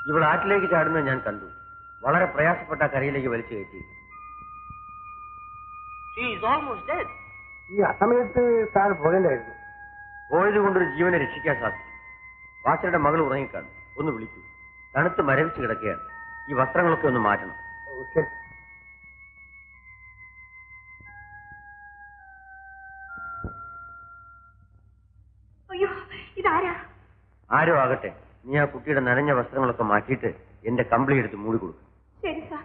ഇവൾ ആറ്റിലേക്ക് ചാടുന്നത് ഞാൻ കണ്ടു. വളരെ പ്രയാസപ്പെട്ട കരയിലേക്ക് വലിച്ചു കയറ്റി. ഈ അസമയത്ത് താൻ പോകേണ്ടായിരുന്നു. പോയത് കൊണ്ടൊരു ജീവനെ രക്ഷിക്കാൻ സാധിക്കും. വാച്ചരുടെ മകൾ ഉറങ്ങിക്കാണും. ഒന്ന് വിളിക്കൂ. തണുത്ത് മരവിച്ച് കിടക്കുകയാണ്. ഈ വസ്ത്രങ്ങളൊക്കെ ഒന്ന് മാറ്റണം. ശരി. ആരോ ആകട്ടെ, നീ ആ കുട്ടിയുടെ നനഞ്ഞ വസ്ത്രങ്ങളൊക്കെ മാറ്റിയിട്ട് എന്റെ കമ്പിളി എടുത്ത് മൂടി കൊടുക്കും. ശരി സാർ.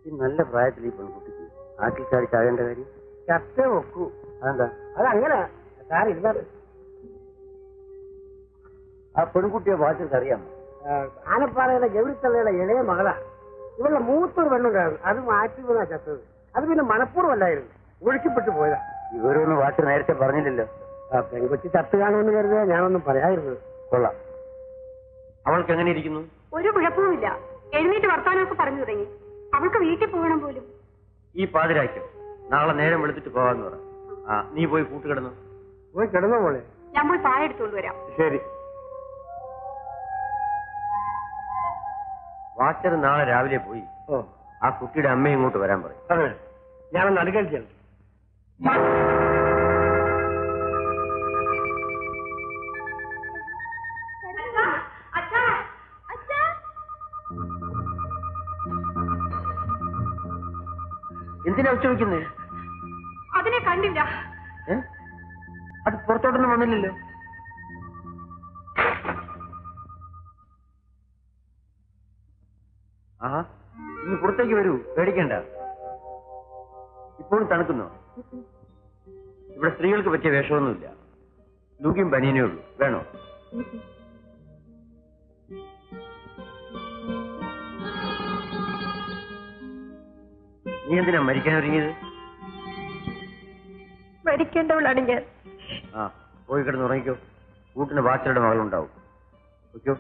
ഈ നല്ല പ്രായത്തിൽ ഈ പെൺകുട്ടിക്ക് ആറ്റിൽ ചാടി ചാകേണ്ട കാര്യം ചത്ത വെക്കൂ. അതെന്താ? അതങ്ങനെ സാർ ഇരുന്നത്. ആ പെൺകുട്ടിയെ വാച്ചർക്ക് അറിയാമോ? ആനപ്പാറയിലെ ഗൗരിത്തള്ളയുടെ ഇളയ മകളാ. ഇവളുടെ മൂത്തൊരു പെണ്ണുണ്ടായിരുന്നു. അത് മാറ്റി വീണാ ചത്തത്. അത് പിന്നെ മനഃപൂർവ്വമല്ലായിരുന്നു, ഒഴുക്കിപ്പെട്ടു പോയതാ. ഇവരൊന്നും വാച്ചർ നേരത്തെ പറഞ്ഞില്ലല്ലോ. ആ പെൺകൊച്ചി ചത്ത് കാണുമെന്ന് കരുതിയാ ഞാനൊന്നും പറയാതിരുന്നത്. കൊള്ളാം. അവൾക്ക് എങ്ങനെ ഇരിക്കുന്നു? ഒരു കുഴപ്പവുമില്ല. എഴുന്നേറ്റ് വർത്താനമൊക്കെ പറഞ്ഞു തുടങ്ങി. അവൾക്ക് വീട്ടിൽ പോകണം പോലും. ഈ പാതിരാക്കും നാളെ നേരം വെളുത്തിട്ട് പോകാന്ന് പറ. നീ പോയി കൂട്ടുകിടന്നു. പോയി കിടന്നോ മോളെ? ഞാൻ പോയി പായ എടുത്തോണ്ട് വരാം. ശരി. വാച്ചർ നാളെ രാവിലെ പോയി ആ കുട്ടിയുടെ അമ്മ ഇങ്ങോട്ട് വരാൻ പറയും. അതെ, ഞാനൊന്ന് അനുകരിച്ചാണ്. എന്തിനാ ഉച്ചവെക്കുന്നേ? അതിനെ കണ്ടില്ല. അത് പുറത്തോട്ടൊന്നും വന്നില്ലല്ലോ. ആഹാ, ഇനി പുറത്തേക്ക് വരൂ, പേടിക്കണ്ട. ഇപ്പോഴും തണുക്കുന്നോ? ഇവിടെ സ്ത്രീകൾക്ക് പറ്റിയ വേഷമൊന്നുമില്ല. ലുങ്കിയും ബനിയനേ ഉള്ളൂ. വേണോ? നീ എന്തിനാ മരിക്കാൻ ഒരുങ്ങിയത്? മരിക്കേണ്ടവളാണ് ഞാൻ. പോയി കിടന്ന് ഉറങ്ങിക്കോ. കൂട്ടിന് വാച്ചരുടെ മകളുണ്ടാവും. ഓക്കോ?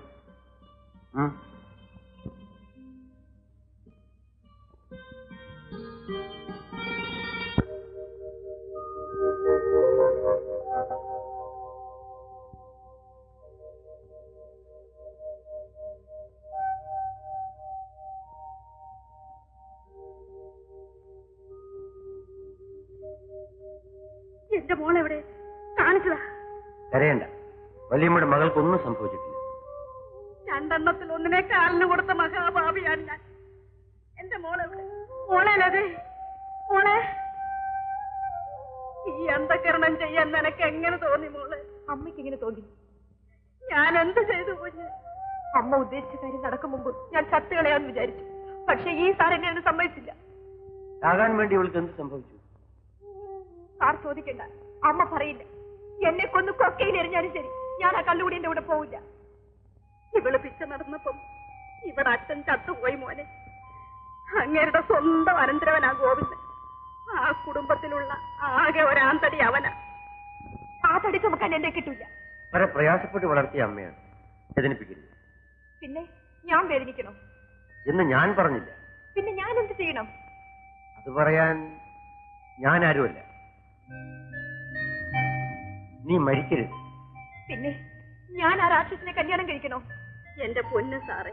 എന്റെ മോളെവിടെ? കാണിച്ചതാ. കരയണ്ട, വല്യമ്മയുടെ മകൾക്കൊന്നും സംഭവിച്ചിട്ടില്ല. രണ്ടെണ്ണത്തിൽ ഒന്നിനെ കാലിന് കൊടുത്ത മഹാഭാവിയാണ് ഞാൻ. എന്റെ മോളെവിടെ? മോളേലതെ മോളെ. ഈ അന്ധകരണം ചെയ്യാൻ നിനക്ക് എങ്ങനെ തോന്നി മോളെ? അമ്മയ്ക്ക് എങ്ങനെ തോന്നി? ഞാൻ എന്ത് ചെയ്തു കുഞ്ഞ്? അമ്മ ഉദ്ദേശിച്ച കാര്യം നടക്കും മുമ്പ് ഞാൻ ചത്തുകളയാന്ന് വിചാരിച്ചു. പക്ഷെ ഈ സാർ എന്നെ അതിന് സമ്മതിച്ചില്ല. ആകാൻ വേണ്ടി ഇവൾക്ക് എന്ത് സംഭവിച്ചു? സാർ ചോദിക്കണ്ട, അമ്മ പറയില്ല. എന്നെ കൊന്ന് കൊക്കയിൽ എറിഞ്ഞാലും ശരി, ഞാൻ ആ കല്ലുകൂടിന്റെ കൂടെ പോവില്ല. ഇവള് പിച്ച നടന്നപ്പം ഇവിടെ അച്ഛൻ ചത്തുപോയി മോനെ. അങ്ങേരുടെ സ്വന്തം അനന്തരവനാ ഗോവിന്ദൻ. ആ കുടുംബത്തിലുള്ള ആകെ ഒരാന്തടി അവനാ. ആ തടി ചുമക്കാൻ എന്നെ കിട്ടൂല. വളരെ പ്രയാസപ്പെട്ട് വളർത്തിയ അമ്മയാണ്, വേദനിപ്പിക്കരുത്. പിന്നെ ഞാൻ വേദനിക്കണോ എന്ന് ഞാൻ പറഞ്ഞില്ല. പിന്നെ ഞാൻ എന്ത് ചെയ്യണം? അത് പറയാൻ ഞാൻ ആരുമല്ല. നീ മരിക്കരുത്. പിന്നെ ഞാൻ ആ രാക്ഷസിനെ കല്യാണം കഴിക്കണോ? എന്റെ പൊന്ന് സാറേ,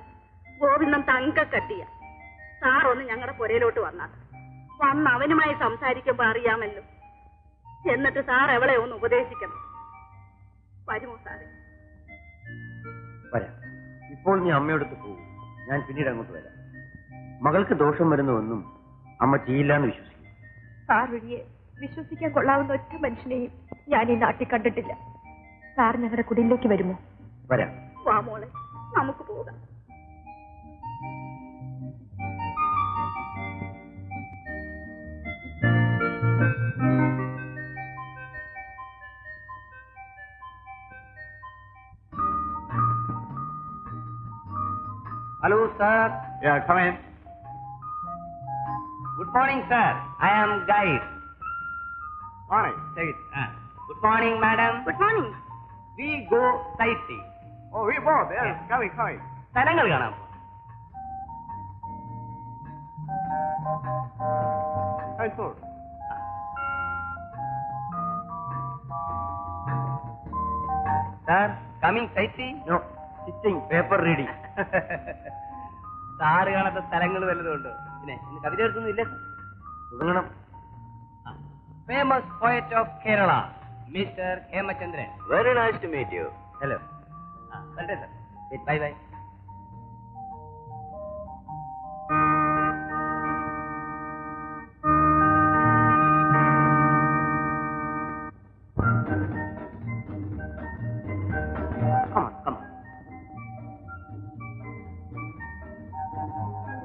ഗോവിന്ദൻ തങ്കക്കട്ടിയ. സാറൊന്ന് ഞങ്ങളുടെ പുരയിലോട്ട് വന്നാൽ വന്ന് അവനുമായി സംസാരിക്കുമ്പോ അറിയാമല്ലോ. എന്നിട്ട് സാർ എവളെ ഒന്ന് ഉപദേശിക്കണം. വരുമോ സാറേ? വരാം. ഇപ്പോൾ നീ അമ്മയോടത്ത് പോകും. ഞാൻ പിന്നീട് അങ്ങോട്ട് വരാം. മകൾക്ക് ദോഷം വരുന്നുവെന്നും അമ്മ ചെയ്യില്ലാന്ന് വിശ്വസിക്കും. സാർ വഴിയെ വിശ്വസിക്കാൻ കൊള്ളാവുന്ന ഒറ്റ മനുഷ്യനെയും ഞാൻ ഈ നാട്ടിൽ കണ്ടിട്ടില്ല. സാർ ഞങ്ങളുടെ കുടിലേക്ക് വരുമോ? വരാം. വാ മോളെ, നമുക്ക് പോകാം. Hello, sir. Yeah, come in. Good morning, sir. I am guide. Morning. Take it. Good morning, madam. Good morning. We go sightseeing. Oh, we both. Yes. Coming. സ്ഥലങ്ങൾ കാണാം. Fine food. Sir coming sight no, sitting paper reading. Sir കാണാത്ത സ്ഥലങ്ങൾ വല്ലതുമുണ്ടോ? പിന്നെ ഇന്ന് കവിത എടുത്തൊന്നുമില്ല sir. തുടങ്ങണം. Famous poet of Kerala mister Hemachandran. Very nice to meet you. Hello. വരട്ടെ sir. Bye bye.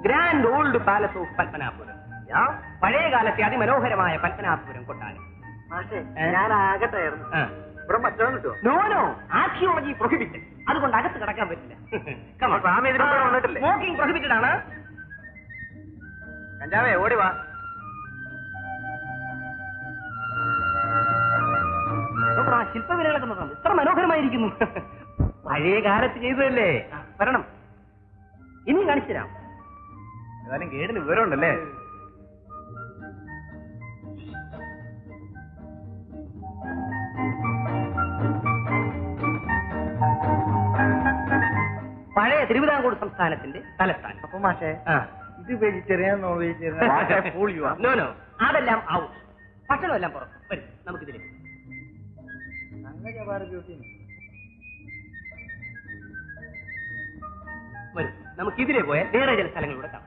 Grand old palace of Padmanabhapuram. പഴയ കാലത്തെ അതിമനോഹരമായ പത്മനാഭപുരം കൊട്ടാരം. ഞാൻ ആകട്ടായിരുന്നു. ഇവിടെ മറ്റോ കിട്ടുമോ? No no, archaeology prohibited. അതുകൊണ്ട് അകത്ത് കടക്കാൻ പറ്റില്ല. വന്നിട്ടില്ലേ? സ്മോക്കിംഗ് പ്രൊഹിബിറ്റഡ് ആണ്. കഞ്ചാവേ ഓടി വാ. ആ ശില്പവിലകളൊക്കെ നോക്കാം, ഇത്ര മനോഹരമായിരിക്കുന്നു. പഴയ കാലത്ത് ചെയ്തതല്ലേ. വരണം, ഇനി കാണിച്ചു തരാം. ഏതായാലും ഗേഡിന് വിവരമുണ്ടല്ലേ? പഴയ തിരുവിതാംകൂർ സംസ്ഥാനത്തിന്റെ തലസ്ഥാനം. അപ്പൊ മാഷേ, ഇത് vegetarian non vegetarian? No no, അതെല്ലാം ഔട്ട്. ഭക്ഷണമെല്ലാം പുറത്ത്. വരും, നമുക്കിതിലേക്ക് വരും. നമുക്കിതിലെ പോയാൽ വേറെ ചില സ്ഥലങ്ങളിലൂടെ കാണാം.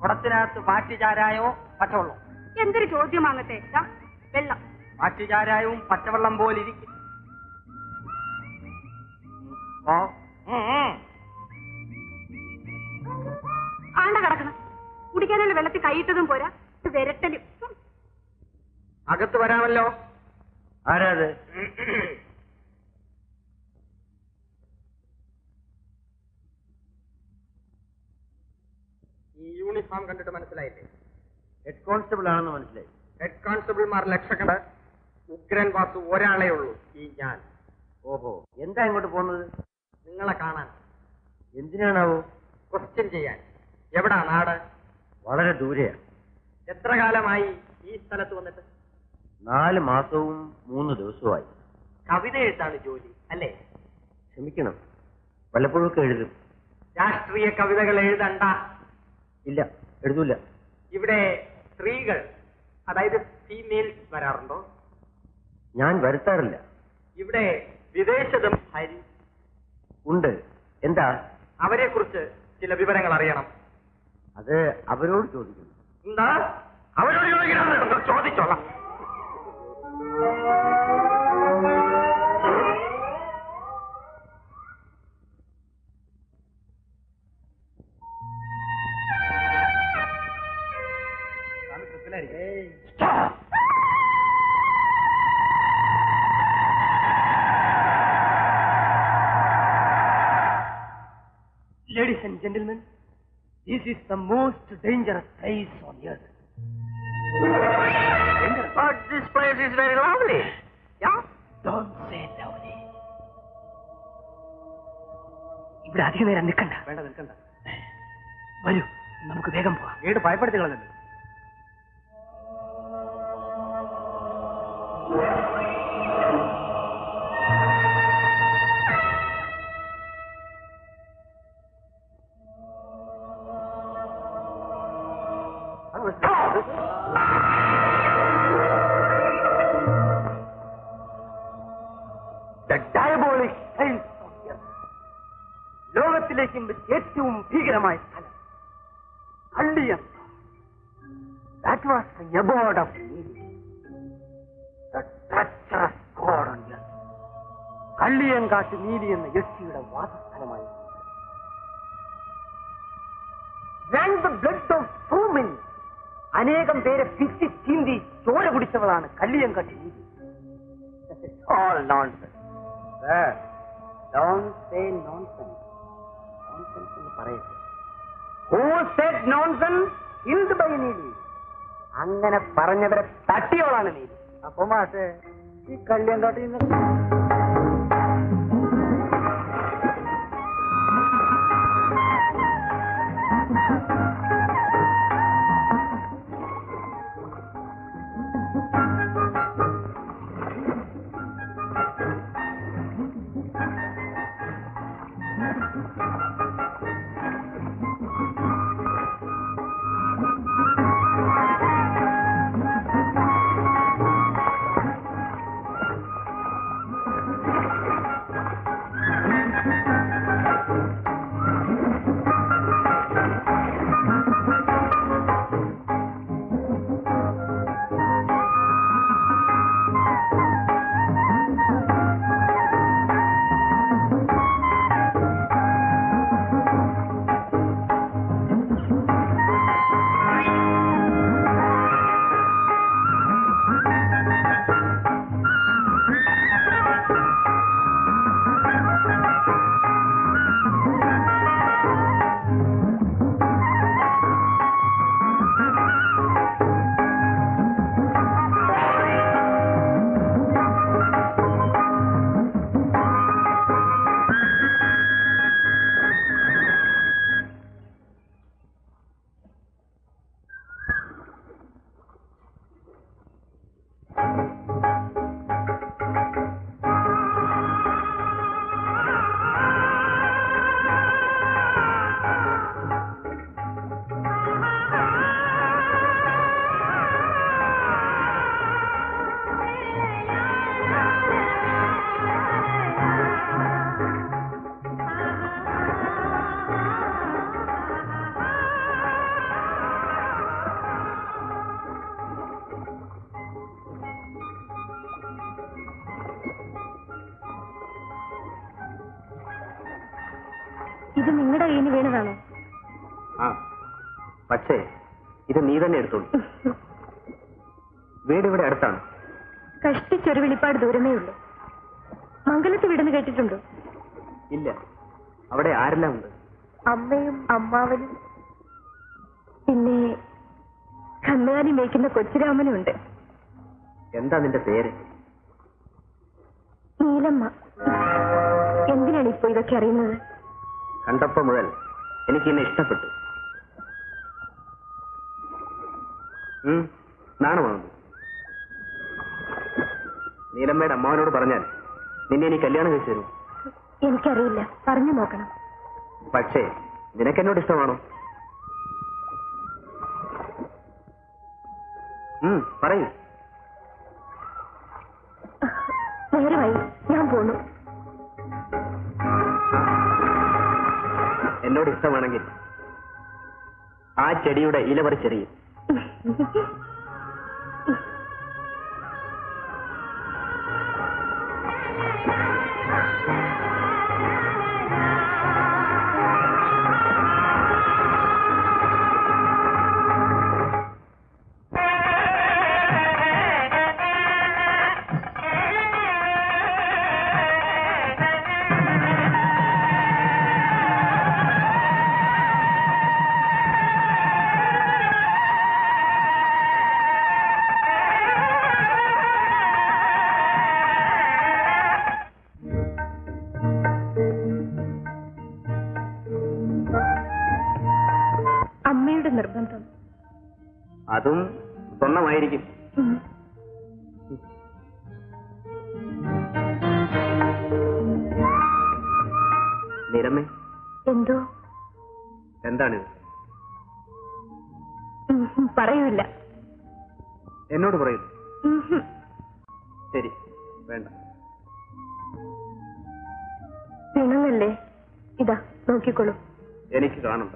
കുടത്തിനകത്ത് മാറ്റുചാരായോ പച്ചവെള്ളം? എന്തൊരു ചോദ്യമാകട്ടെ. വെള്ളം. മാറ്റുചാരായവും പച്ചവെള്ളം പോലിരിക്കും. ആണ്ട കിടക്കണം. കുടിക്കാനുള്ള വെള്ളത്തിൽ കൈയിട്ടതും പോരാ, വിരട്ടലും. അകത്ത് വരാമല്ലോ. ആരാത്? ഈ യൂണിഫോം കണ്ടിട്ട് മനസ്സിലായില്ലേ? ഹെഡ് കോൺസ്റ്റബിൾ ആണെന്ന് മനസ്സിലായി. ഹെഡ് കോൺസ്റ്റബിൾമാർ ലക്ഷക്കണ, ഉഗ്രൻ വാസു ഒരാളേ ഉള്ളൂ, ഈ ഞാൻ. ഓഹോ, എന്താ ഇങ്ങോട്ട് പോകുന്നത്? നിങ്ങളെ കാണാൻ. എന്തിനാണാവോ? ക്വസ്റ്റ്യൻ ചെയ്യാൻ. എവിടാ നാട്? വളരെ ദൂരെയാണ്. എത്ര കാലമായി ഈ സ്ഥലത്ത് വന്നിട്ട്? 4 മാസവും 3 ദിവസവുമായി. കവിത എഴുത്താണ് ജോലി അല്ലേ? ക്ഷമിക്കണം, വല്ലപ്പോഴൊക്കെ എഴുതും. രാഷ്ട്രീയ കവിതകൾ എഴുതണ്ട. ഇല്ല, എഴുതൂല. ഇവിടെ സ്ത്രീകൾ, അതായത് ഫീമെയിൽസ് വരാറുണ്ടോ? ഞാൻ വരുത്താറില്ല. ഇവിടെ വിദേശത്തും ഹരി ഉണ്ട്. എന്താ? അവരെ കുറിച്ച് ചില വിവരങ്ങൾ അറിയണം. അത് അവരോട് ചോദിക്കുന്നു. എന്താ? അവരോട് ചോദിക്കണം. ചോദിച്ചോളാം. Ladies and gentlemen, this is the most dangerous place on earth. But this place is very lovely. Yeah? Don't say lovely. ഇവിടെ അധികം നേരം നിൽക്കണ്ട. വേണ്ട, നിൽക്കണ്ട. വരൂ, നമുക്ക് വേഗം പോവാം. വീട് ഭയപ്പെടുത്തി കളഞ്ഞു. ലോകത്തിലേക്കും ഏറ്റവും ഭീകരമായ സ്ഥലം കള്ളിയം. That was the abode of Neely, the treacherous god on earth. Kalliyankattu Neeli എന്ന യക്ഷിയുടെ വാസസ്ഥലമായി. Drank the blood of so many അനേകം പേരെ പിച്ചി ചീന്തി ചോര കുടിച്ചവളാണ് കല്ലിയങ്കാട്ട് നീതി. All nonsense. Sir, don't say nonsense. Nonsense എന്ന് പറയരുത്. Who said nonsense? Killed by നീതി. അങ്ങനെ പറഞ്ഞവരെ തട്ടിയോളാണ് നീതി. അപ്പൊ മാഷേ ഈ കല്ലിയങ്കാട്ടിൽ നിന്ന് ഇത് നിങ്ങളുടെ കയ്യിൽ നിന്ന് വീണതാണോ? ആ, പക്ഷേ ഇത് നീ തന്നെ എടുത്തോളൂ. വീട് ഇവിടെ അടുത്താണ്. കഷ്ടിച്ചൊരു വെളിപ്പാട് ദൂരമേ ഉള്ളൂ. മംഗലത്ത് വീടെന്ന് കേട്ടിട്ടുണ്ടോ? ഇല്ല. അവിടെ ആരെല്ലാം ഉണ്ട്? അമ്മയും അമ്മാവനും പിന്നെ കന്നുകാലി മേയ്ക്കുന്ന കൊച്ചുരാമനും ഉണ്ട്. എന്താ നിന്റെ പേര്? നീലമ്മ. എന്തിനാണ് ഇപ്പോ ഇതൊക്കെ അറിയുന്നത്? കണ്ടപ്പോ മുതൽ എനിക്ക് എന്നെ ഇഷ്ടപ്പെട്ടു. നാണമാണ്. നീലമ്മയുടെ അമ്മാവനോട് പറഞ്ഞാൽ നിന്നെ എനിക്ക് കല്യാണം കഴിച്ചു തരും. എനിക്കറിയില്ല, പറഞ്ഞു നോക്കണം. പക്ഷേ നിനക്കെന്നോട് ഇഷ്ടമാണോ? പറയൂ. നേരമായി, ഞാൻ പോണു. എന്നോട് ഇഷ്ടമാണെങ്കിൽ ആ ചെടിയുടെ ഇല പറിച്ചെറിയും. നിർബന്ധം. അതും സ്വർണ്ണമായിരിക്കും. നിരമ്മേ, എന്തോ? എന്താണിത്? പറയൂല. എന്നോട് പറയൂ. ശരി, വേണ്ട. പിണങ്ങല്ലേ? ഇതാ നോക്കിക്കോളൂ. എനിക്ക് കാണണ്ട.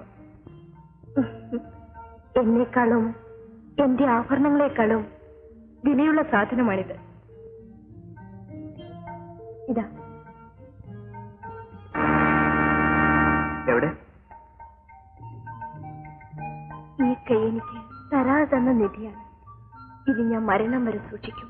എന്നെക്കാളും എന്റെ ആഭരണങ്ങളെക്കാളും വിലയുള്ള സാധനമാണിത്. ഇതാ. എവിടെ? ഈ കൈ എനിക്ക് തരാൻ മാതാവ് തന്ന നിധിയാണ്. ഇത് ഞാൻ മരണം വരെ സൂക്ഷിക്കും.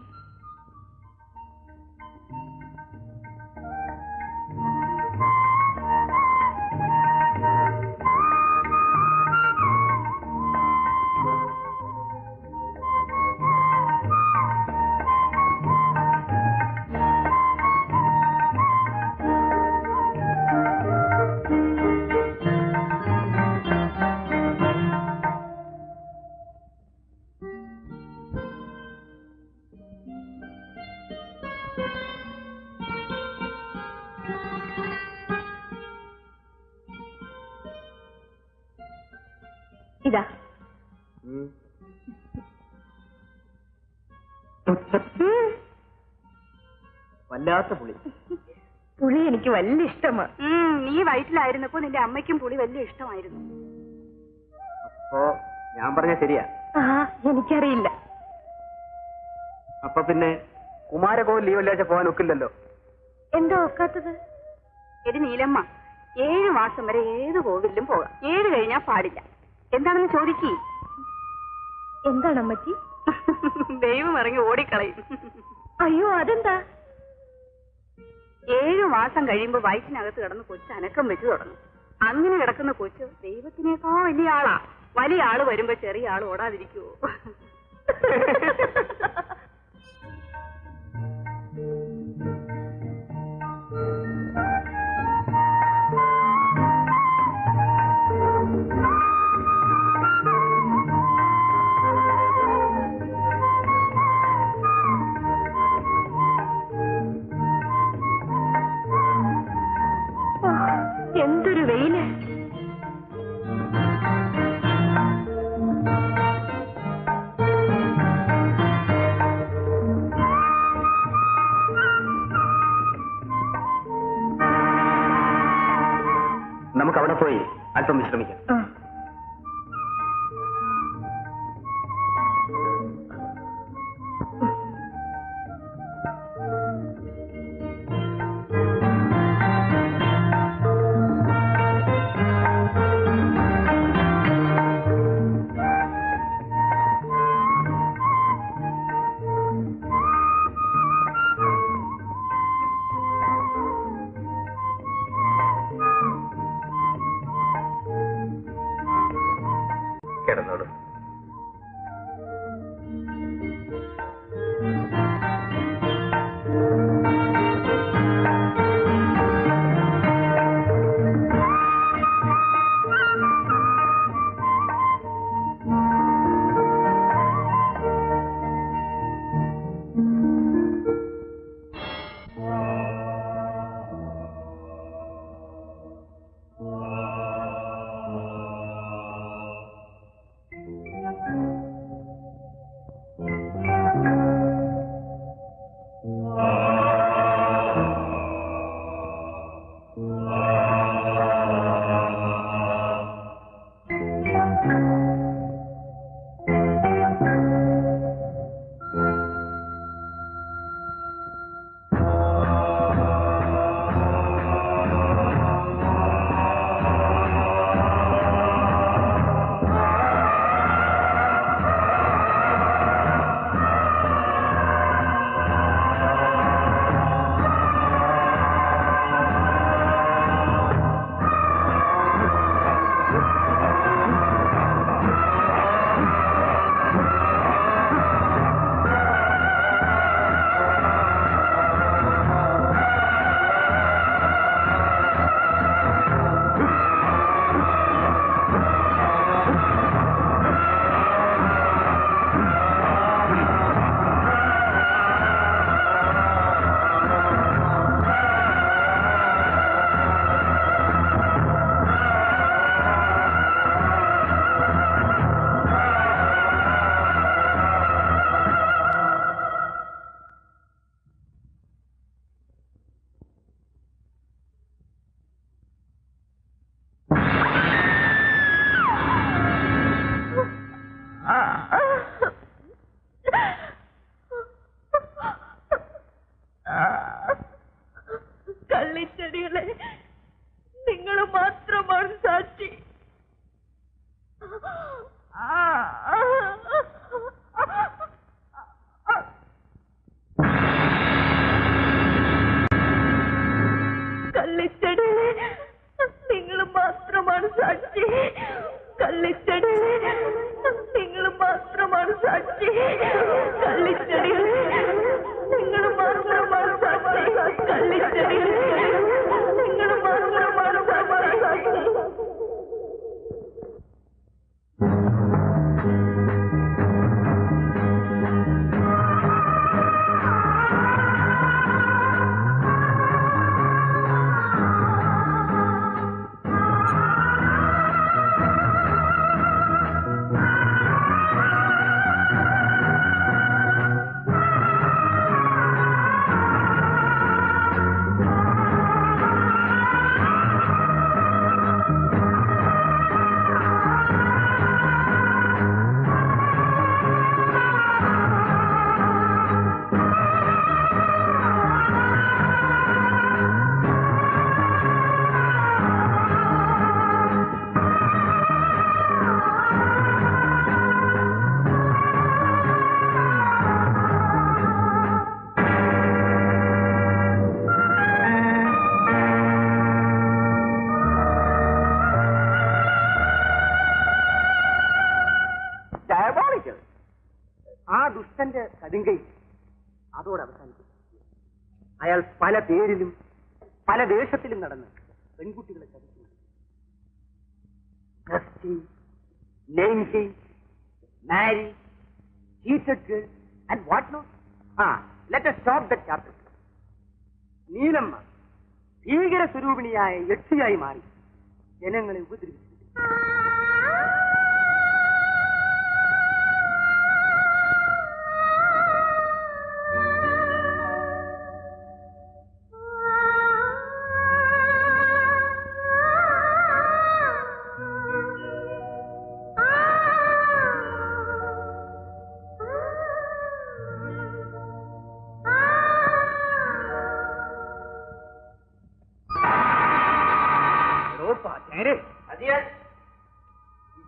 ഇതാ വല്ലാത്ത പുളി. പുളി എനിക്ക് വലിയ ഇഷ്ടമാണ്. നീ വയറ്റിലായിരുന്നപ്പോ നിന്റെ അമ്മയ്ക്കും പുളി വലിയ ഇഷ്ടമായിരുന്നു. അപ്പോ ഞാൻ പറഞ്ഞ ശരിയാ? എനിക്കറിയില്ല. അപ്പൊ പിന്നെ കുമാരകോവിൽ ലീവ് വെള്ളിയാഴ്ച പോകാൻ ഒക്കില്ലല്ലോ. എന്താ ഒക്കാത്തത്? എടി നീലമ്മ, 7 മാസം വരെ ഏത് കോവിലും പോകാം. 7 കഴിഞ്ഞാ പാടില്ല. എന്താണെന്ന് ചോദിക്കേ. എന്താണ് അമ്മച്ചി? ദൈവം ഇറങ്ങി ഓടിക്കളയും. അയ്യോ, അതെന്താ? 7 മാസം കഴിയുമ്പോ വയറ്റിനകത്ത് കിടന്ന് കൊച്ചു അനക്കം വെച്ച് തുടങ്ങും. അങ്ങനെ കിടക്കുന്ന കൊച്ചു ദൈവത്തിനേക്കാൾ വലിയ ആളാ. വലിയ ആള് വരുമ്പോ ചെറിയ ആള് ഓടാതിരിക്കുവോ? എന്തൊരു വെയില്! നമുക്ക് അവിടെ പോയി അല്പം വിശ്രമിക്കാം. കിടന്നോളൂ. കള്ളിച്ചെടികളെ, നിങ്ങൾ മാത്രമാണ് സാക്ഷി. ക്രോണിക്കൽ. ആ ദുഷ്ടന്റെ കടുങ്കൈ അതോടെ അവസാനിക്കും. അയാൾ പല പേരിലും പല ദേശത്തിലും നടന്ന് പെൺകുട്ടികളെ ചതിക്കുന്നു. Name change, marry, cheated girl, and what not? Let us stop that chapter. Neelamma ഭീകര സ്വരൂപിണിയായ യക്ഷിയായി മാറി ജനങ്ങളെ ഉപദ്രവിച്ചു.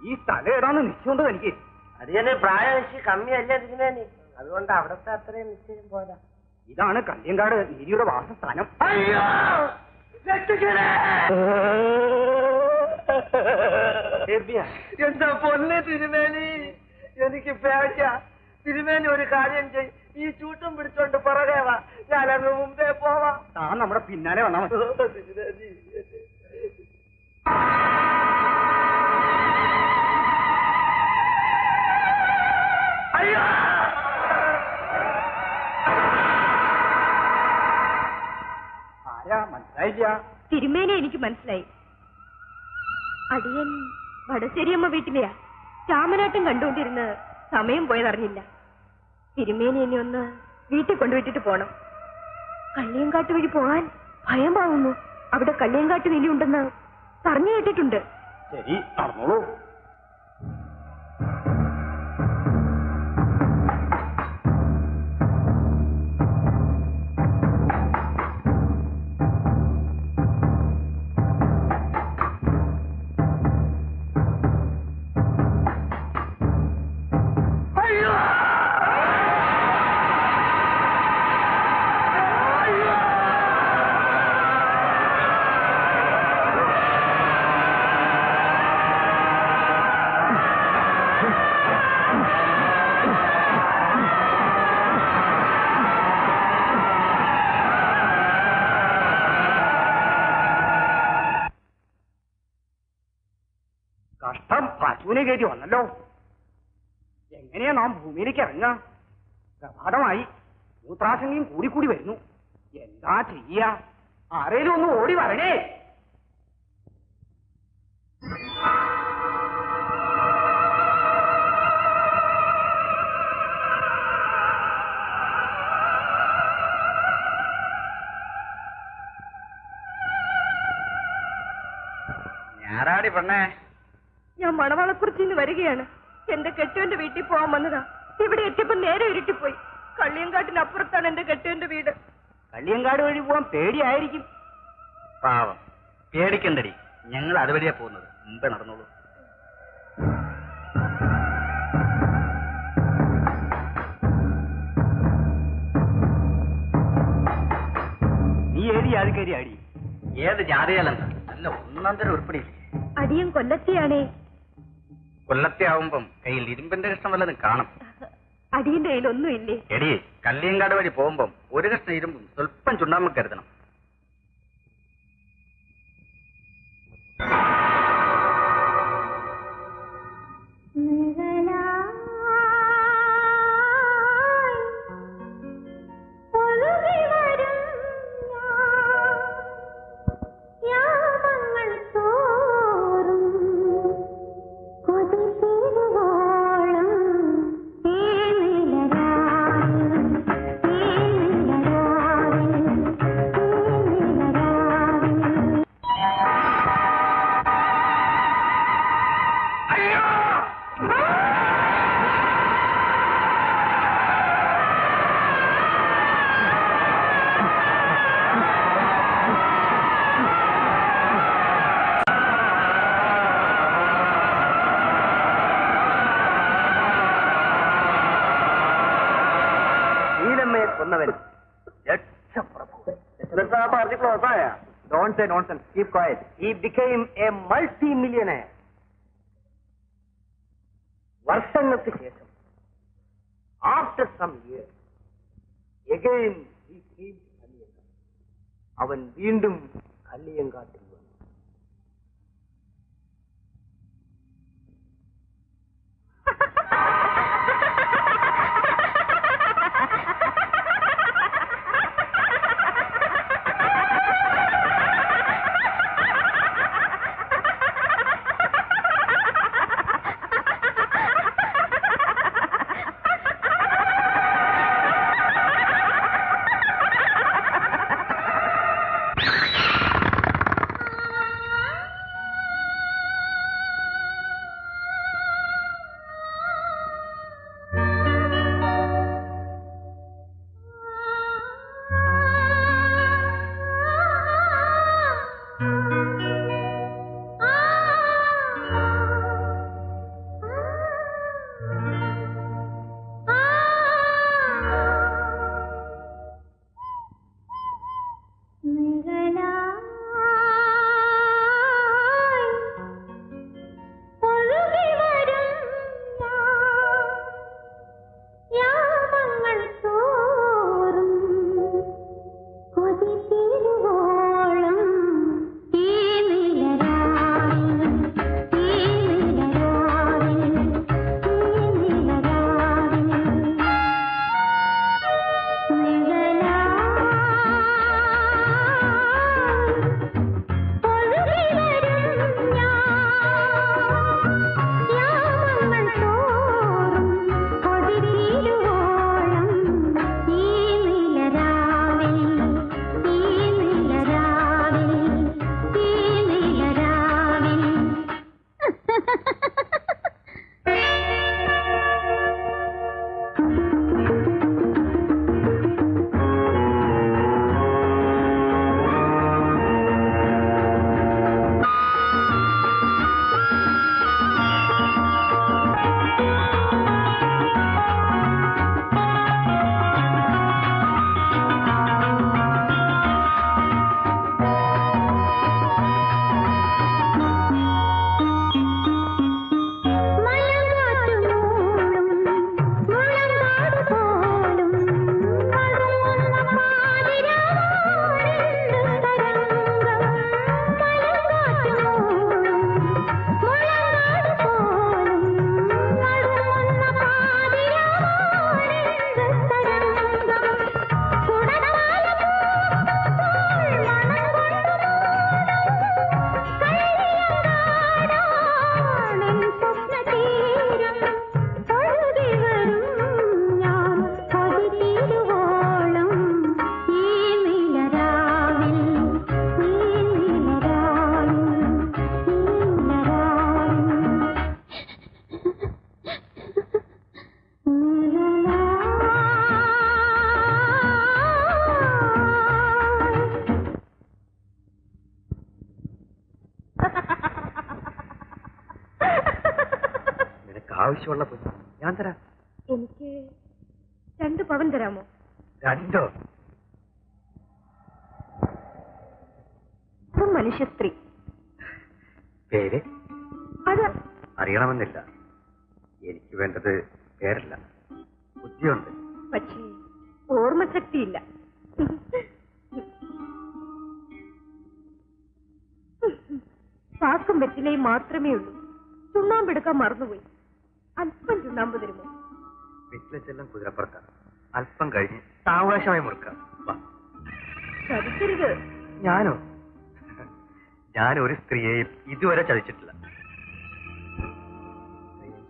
ഈ സ്ഥലം ഏതാന്ന് നിശ്ചയുണ്ടോ എനിക്ക്? അത് തന്നെ പ്രായവശി കമ്മിയല്ല ഇരിക്കുന്നേ, അതുകൊണ്ട് അവിടത്തെ അത്രയും നിശ്ചയം പോരാ. ഇതാണ് കല്യങ്കാട് നീരിയുടെ വാസസ്ഥാനം. എന്താ പൊന്നെ തിരുമേനി, എനിക്ക് പേടിയ. തിരുമേനി ഒരു കാര്യം ചെയ്, ഈ ചൂട്ടും പിടിച്ചോണ്ട് പുറകെ വാ, ഞാനങ്ങ് മുമ്പേ പോവാം. താൻ നമ്മുടെ പിന്നാലെ വന്നാ മതി. തിരുമേനി ആരാ മനസ്സിലായില്ല? തിരുമേനെ എനിക്ക് മനസ്സിലായി. അടിയൻ വടശ്ശേരിയമ്മ വീട്ടിലെയാ. രാമനാട്ടം കണ്ടുകൊണ്ടിരുന്ന് സമയം പോയതറിഞ്ഞില്ല. തിരുമേനെ ഇനി ഒന്ന് വീട്ടിൽ കൊണ്ടുവിട്ടിട്ട് പോണം. കള്ളിയങ്കാട്ട് വഴി പോകാൻ ഭയമാവുന്നു. അവിടെ കള്ളിയങ്കാട്ട് വേലിയുണ്ടെന്ന് പറഞ്ഞു കേട്ടിട്ടുണ്ട്. ശരി, നടന്നോളൂ. കഷ്ടം, പശുവിനെ കയറ്റി വന്നല്ലോ. എങ്ങനെയാ നാം ഭൂമിയിലേക്ക് ഇറങ്ങുക? പ്രഭാതമായി, മൂത്രാശങ്കയും കൂടിക്കൂടി വരുന്നു. എന്താ ചെയ്യ? ആരേലും ഒന്ന് ഓടി വരണേ. ഞാറാടി പെണ്ണേ, ഞാൻ മണവാളക്കുറിച്ചിന്ന് വരികയാണ്. എന്റെ കെട്ടുവന്റെ വീട്ടിൽ പോകാൻ വന്നതാ. ഇവിടെ എത്തിയപ്പോ നേരെ ഇരുട്ടിപ്പോയി. കള്ളിയങ്കാട്ടിനപ്പുറത്താണ് എന്റെ കെട്ടുവന്റെ വീട്. കള്ളിയങ്കാട് വഴി പോവാൻ പേടിയായിരിക്കും. പാവം, പേടിക്കണ്ടടി, ഞങ്ങൾ അതുവഴിയാ പോകുന്നത്. മുമ്പേ നടന്നോളൂ. നീ ഏത് ജാതിക്കാരി അടി? ഏത് ജാതിയാലെന്താ? അല്ല, ഒന്നാം തരം ഉരുപ്പടി. അടിയൻ കൊല്ലത്തെയാണേ. കൊല്ലത്തെ ആവുമ്പം കയ്യിൽ ഇരുമ്പിന്റെ കഷ്ണം വല്ലതും കാണും. അടിയന്റെ കയ്യിൽ ഒന്നുമില്ലേ? എടി, കല്ലിയങ്കാട് വഴി പോകുമ്പം ഒരു കഷ്ണം ഇരുമ്പും സ്വല്പം ചുണ്ണാമ്പ് കരുതണം. കൊന്നവൻ രക്ഷപ്രഭു. Don't say nonsense. Keep quiet. He became a multi-millionaire. വർഷങ്ങൾക്ക് ശേഷം After some years, again he came to Kalliyangar. അവൻ വീണ്ടും കള്ളിയങ്കാട്ടിൽ വന്നു. ആവശ്യമുള്ള ഞാൻ തരാം. എനിക്ക് 2 പവൻ തരാമോ? 2? മനുഷ്യ സ്ത്രീ. പേര് അത് അറിയണമെന്നില്ല. എനിക്ക് വേണ്ടത് പേരല്ല, ബുദ്ധിയുണ്ട്. പക്ഷേ ഓർമ്മശക്തിയില്ല. പാക്കും വെറ്റിലയും മാത്രമേ ഉള്ളൂ. ചുണ്ണാമ്പെടുക്കാൻ മറന്നുപോയി. അല്പം ചുണ്ണാമ്പ് തരുമോ? വെറ്റിലെല്ലാം കുതിരപ്പുറത്താണ്. അല്പം കഴിഞ്ഞ് സാവകാശമായി മുറുക്കാം. ചതിക്കരുത്. ഞാനോ? ഞാൻ ഒരു സ്ത്രീയെയും ഇതുവരെ ചതിച്ചിട്ടില്ല.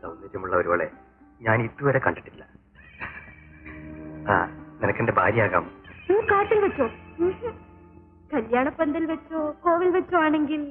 സൗന്ദര്യമുള്ള ഒരുവളെ ഞാൻ ഇതുവരെ കണ്ടിട്ടില്ല. നിനക്കെന്റെ ഭാര്യയാകാം. നീ കാട്ടിൽ വെച്ചോ? കല്യാണപ്പന്തൽ വെച്ചോ കോവിൽ വെച്ചോ ആണെങ്കിൽ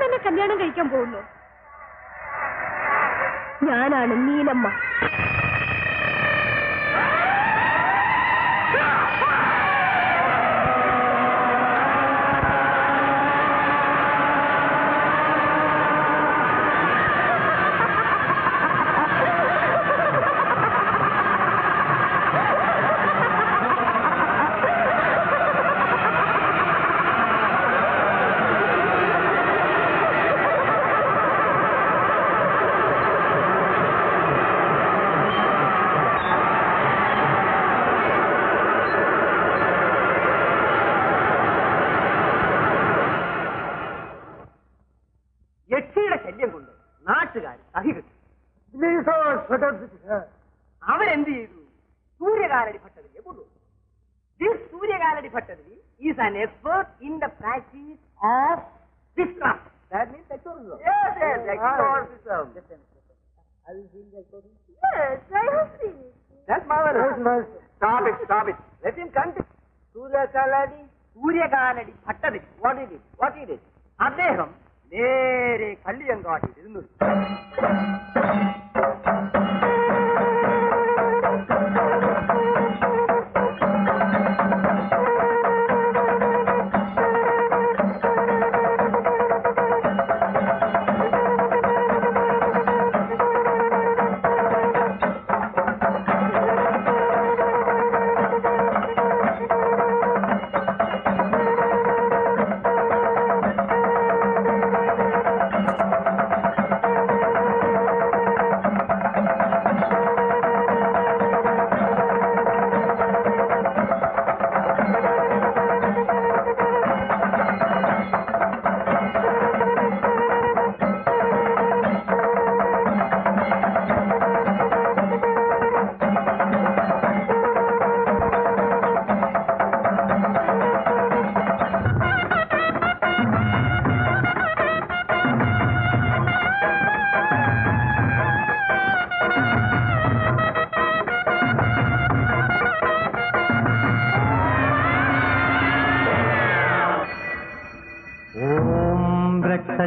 എന്നെ കല്യാണം കഴിക്കാൻ പോകുന്നു. ഞാനാണ് നീലമ്മ. യക്ഷിയുടെ ശല്യം കൊണ്ട് നാട്ടുകാർ സഹികെട്ടു. അവരെന്ത് ചെയ്തു? സൂര്യകാലടി ഭട്ടതിരിയെ കൊണ്ടു. This Suryakaladi Bhattathiri is an expert in the practice of witchcraft. That means exorcism. Yes, exorcism. Yes, I have seen it. That's marvelous. Stop it. Let him continue. Suryakaladi Bhattathiri. What he did? അദ്ദേഹം നേരെ കല്ലിയങ്കാട്ടിലിരുന്നു.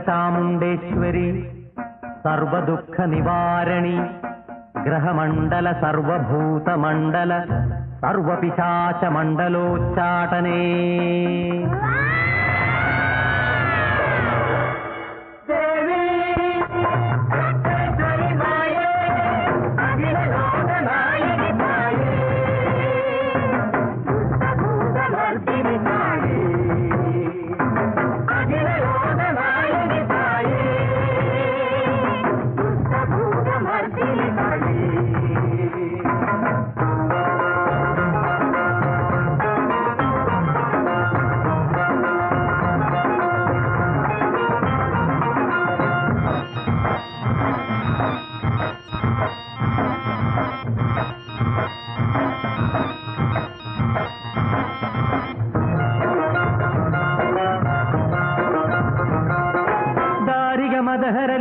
चामुण्डेश्वरी सर्वदुःख निवारणी ग्रहमण्डल सर्वभूतमण्डल सर्वपिशाच मण्डलोच्चाटने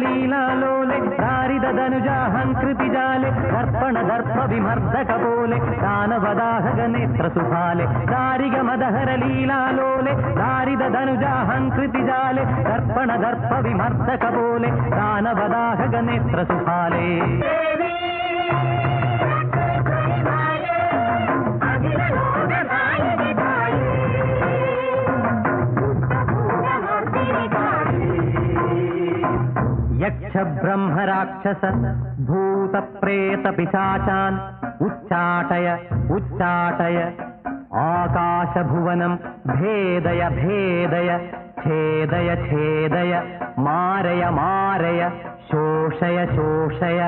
लीलालोले दारिदनुजाहंकृतिजाले दर्पण दर्प विमर्दक बोले दानवदाहग नेत्र सुफाले दारिगमदहर लीलालोले दारिदनुजाहंकृतिजाले दर्पण दर्प विमर्दक बोले दानवदाहग नेत्र सुफाले यक्ष ब्रह्म राक्षस भूत प्रेत पिशाचान् उच्चाटय उच्चाटय आकाश भुवनं भेदय भेदय छेदय छेदय मारय मारय शोषय शोषय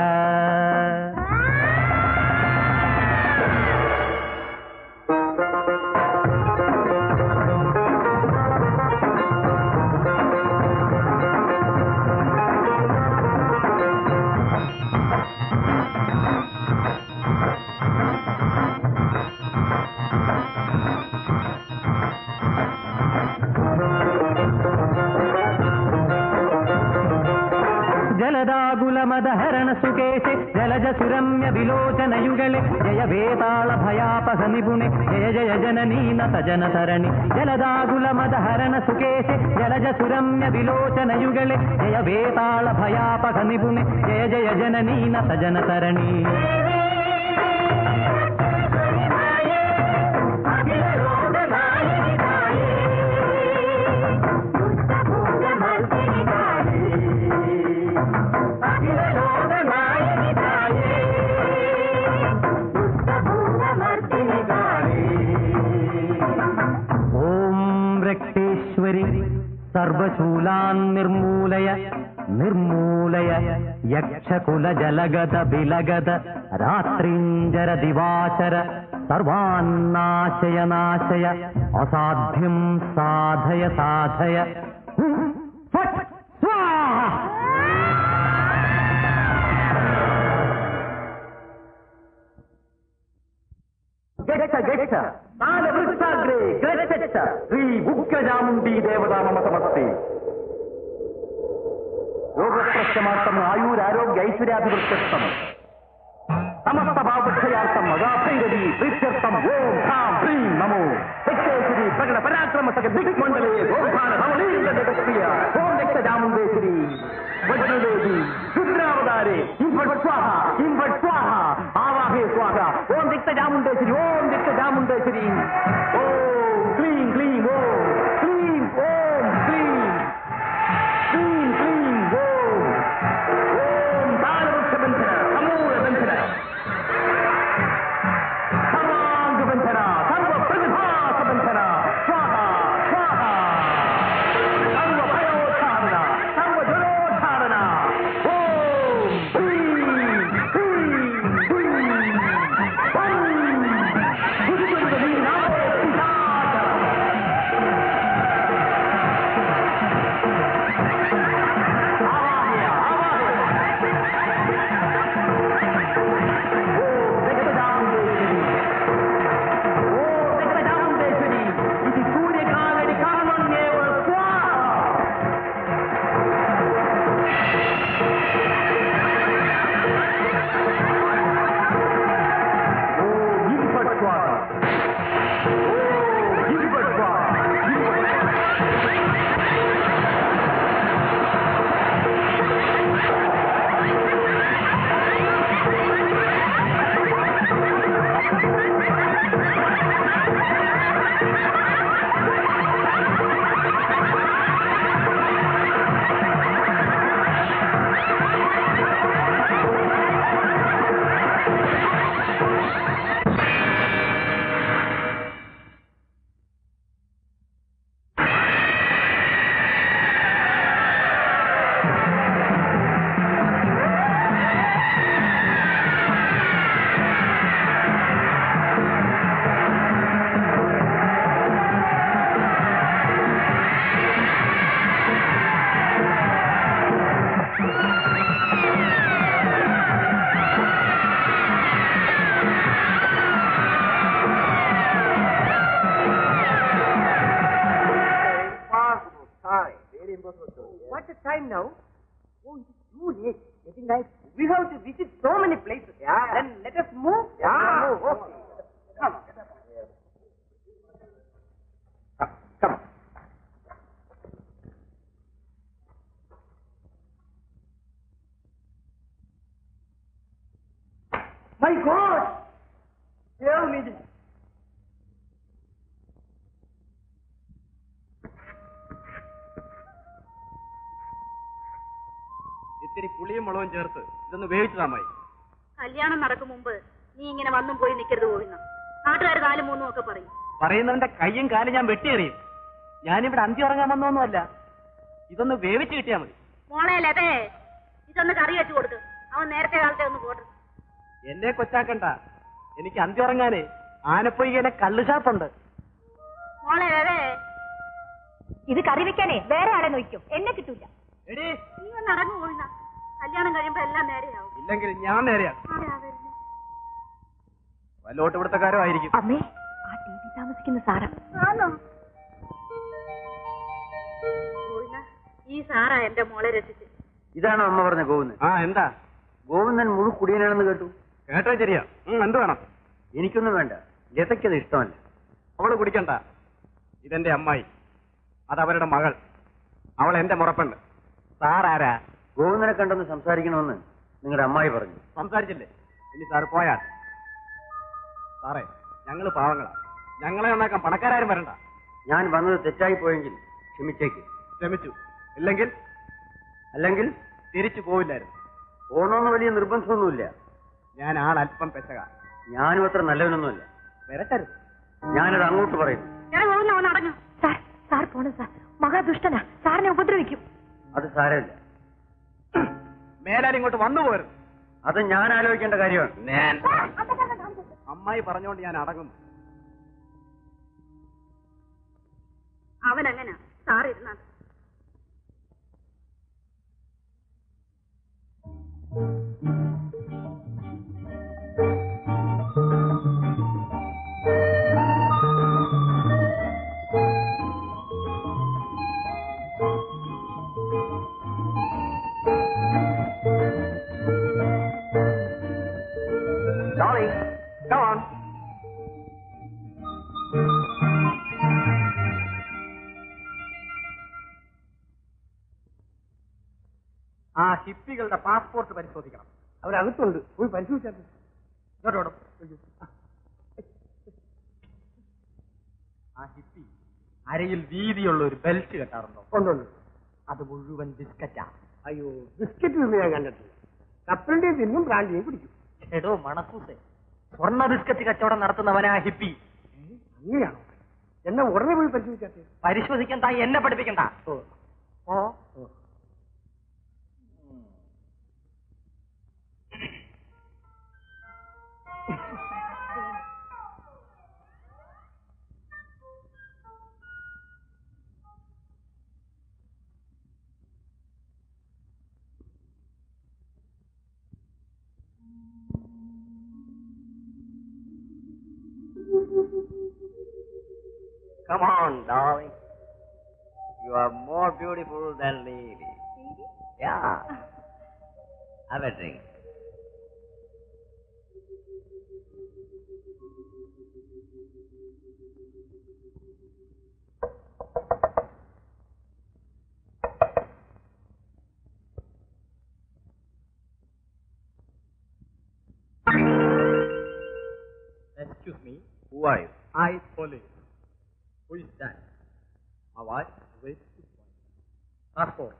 ജലദാകുലമദഹരണ സുകേശെ ജലജ സുരമ്യ വിലോചനയുഗളെ ജയ വേതാള ഭയാപഹ നിപുണെ ജയ ജയ ജനനീനത ജനതരണി ജലദാകുലമദഹരണ സുകേശെ ജലജ സുരമ്യ വിലോചനയുഗളെ ജയ വേതാള ഭയാപഹ നിപുണെ ജയ ജയ ജനനീനത ജനതരണി സർവശൂലാൻ നിർമൂലയ നിർമൂലയ യക്ഷകുല ജലഗത ബിലഗത രാത്രിഞ്ചര ദിവാചര സർവാന്നാശയ നാശയ അസാധ്യം സാധയ സാധയ ഉഗ്രജാമുണ്ഡീ ദേവതാമസമസ്തി യോഗപ്രശ്യമാർത്ഥം ആയുരാരോഗ്യ ഐശ്വര്യാഭിവൃദ്ധം സമസ്ത ഭാവക്ഷയാർത്ഥം അഗാഭൈരവി പ്രീത്യർത്ഥം ഓം ഹാം ഹ്രീം നമോ ദക്ഷേശ്വരി പ്രകട പരാക്രമസക ദിഗ്മണ്ഡലേ ഗോഭാനീയ ഓം ദക്ഷജാമുണ്ടേശ്വരി വജ്രദേവി രുദ്രാവതാരേ ഇൻവട് സ്വാഹ ഇൻവട് സ്വാഹ ആവാഹേ സ്വാഹ ഓം ദക്ഷജാമുണ്ടേശ്വരി ഓം ദക്ഷജാമുണ്ടേശ്വരി ഓം ക്ലീം ക്ലീം ഓം ക്ലീം ഓം ക്ലീം ക്ലീം ക്ലീം ഓം ഓം താലവൃക്ഷബന്ധന സമൂലബന്ധന സർവാംഗബന്ധന സർവപ്രതിഭാസബന്ധന സ്വാഹ സ്വാഹ സർവഭയോദ്ധാരണ സർവജലോദ്ധാരണ ഓം ഹ്രീം ഹ്രീം ഹ്രീം What's the time now? Oh, it's too late. Getting night. We have to visit so many places. Yeah. Then let us move. Yeah. Move. Okay. Come on. Come on. My God! Tell me this. ഇത്തിരി പുളിയും മുളകും ചേർത്ത് ഇതൊന്ന് വേവിച്ചതാമായി. കല്യാണം നടക്കും മുമ്പ് നീ ഇങ്ങനെ വന്നും പോയി നിൽക്കരുത് പോയിന്ന നാട്ടുകാർ കാലും മൂന്നും ഒക്കെ പറയും. പറയുന്നവന്റെ കയ്യും കാലും ഞാൻ വെട്ടിയെറിയും. ഞാനിവിടെ അന്തി ഉറങ്ങാൻ വന്നൊന്നുമല്ല. ഇതൊന്ന് വേവിച്ച് കിട്ടിയാൽ മതി. മോളെ ലതേ, ഇതൊന്ന് കറി വെച്ച് കൊടുക്ക്. അവൻ നേരത്തെ കാലത്തെ ഒന്ന് പോട്ട്. എന്നെ കൊച്ചാക്കണ്ട. എനിക്ക് അന്തി ഉറങ്ങാനേ ആനപ്പൊയ്കയിലെ കള്ളുഷാപ്പുണ്ട്. മോളെ ലതേ, ഇത് കറി വെക്കാനേ വേറെ ആളെ നോക്കും, എന്നെ കിട്ടൂല. എടീ, നീ ഒന്ന് അടങ്ങു പോയിന്ന. കല്യാണം കഴിയുമ്പോ എല്ലാം നേരെയാവും. ഇല്ലെങ്കിൽ ഞാൻ നേരെയാ. വല്ലോട്ട് ഇവിടുത്തെക്കാരോ ആയിരിക്കും. അമ്മേ, ആ ടി വി താമസിക്കുന്ന സാറാ. ആണോ? പോയിന്ന, ഈ സാറാ എന്റെ മോളെ രക്ഷിച്ച്. ഇതാണോ അമ്മ പറഞ്ഞ ഗോവിന്ദൻ? ആ എന്താ? ഗോവിന്ദൻ മുഴുക്കുടിയനാണെന്ന് കേട്ടു. കേട്ടോ ശരിയാ. എന്ത് വേണം? എനിക്കൊന്നും വേണ്ട. ലതയ്ക്കത് ഇഷ്ടമല്ല. അവള് കുടിക്കണ്ട. ഇതെന്റെ അമ്മായി, അതവരുടെ മകൾ. അവൾ എന്റെ മുറപ്പുണ്ട്. സാറാരാ? ഗോവിന്ദനെ കണ്ടൊന്ന് സംസാരിക്കണമെന്ന് നിങ്ങളുടെ അമ്മായി പറഞ്ഞു. സംസാരിച്ചില്ലേ? ഇനി സാറ് പോയാൽ. സാറേ, ഞങ്ങള് പാവങ്ങളാ. ഞങ്ങളെ നന്നാക്കാൻ പണക്കാരും വരണ്ട. ഞാൻ വന്നത് തെറ്റായി പോയെങ്കിൽ ക്ഷമിച്ചേക്ക്. ക്ഷമിച്ചു. അല്ലെങ്കിൽ തിരിച്ചു പോവില്ലായിരുന്നു. പോകണമെന്ന് വലിയ നിർബന്ധമൊന്നുമില്ല. ഞാൻ ആളല്പം പെശക. ഞാനും അത്ര നല്ലവനൊന്നുമല്ല. വരട്ടരുത്. ഞാനത് അങ്ങോട്ട് പറയുന്നു. ഞാൻ പോകുന്ന അടഞ്ഞു. സാർ സാർ പോണം സാർ. മഹാദുഷ്ടനാ, സാറിനെ ഉപദ്രവിക്കും. അത് സാരമില്ല. മേലാൽ ഇങ്ങോട്ട് വന്നു പോരുത്. അത് ഞാൻ ആലോചിക്കേണ്ട കാര്യമാണ്. അമ്മായി പറഞ്ഞോണ്ട് ഞാൻ അടങ്ങുന്നു. അവനങ്ങനെ സാർ ഇരുന്നാ. ആ ഹിപ്പികളുടെ പാസ്പോർട്ട് പരിശോധിക്കണം. അവരകത്തുണ്ട്, പോയി പരിശോധിച്ചാൽ. ആ ഹിപ്പി അരയിൽ വീതിയുള്ള ഒരു ബെൽറ്റ് കെട്ടാറുണ്ടോ? ഉണ്ടുണ്ട്. അത് മുഴുവൻ ബിസ്ക്കറ്റാ. അയ്യോ, ബിസ്ക്കറ്റ് തിന്ന് ഞാൻ കണ്ടിട്ടില്ല. കപ്പലിന്റെയും തിന്നും ബ്രാൻഡിയും കുടിക്കും. എടോ മണക്കൂസെ, സ്വർണ്ണ ബിസ്ക്കറ്റ് കച്ചവടം നടത്തുന്നവനാ ഹിപ്പി. അങ്ങനെയാണോ? എന്നാ ഉടനെ പോയി പരിശോധിച്ചാട്ടെ. പരിശോധിക്കണ്ട, എന്നെ പഠിപ്പിക്കണ്ട. ഓ Come on, darling. You are more beautiful than Lily. Yeah. Have a drink. Excuse me. Who are you? I police. Who is that? My wife. Wait. Passport.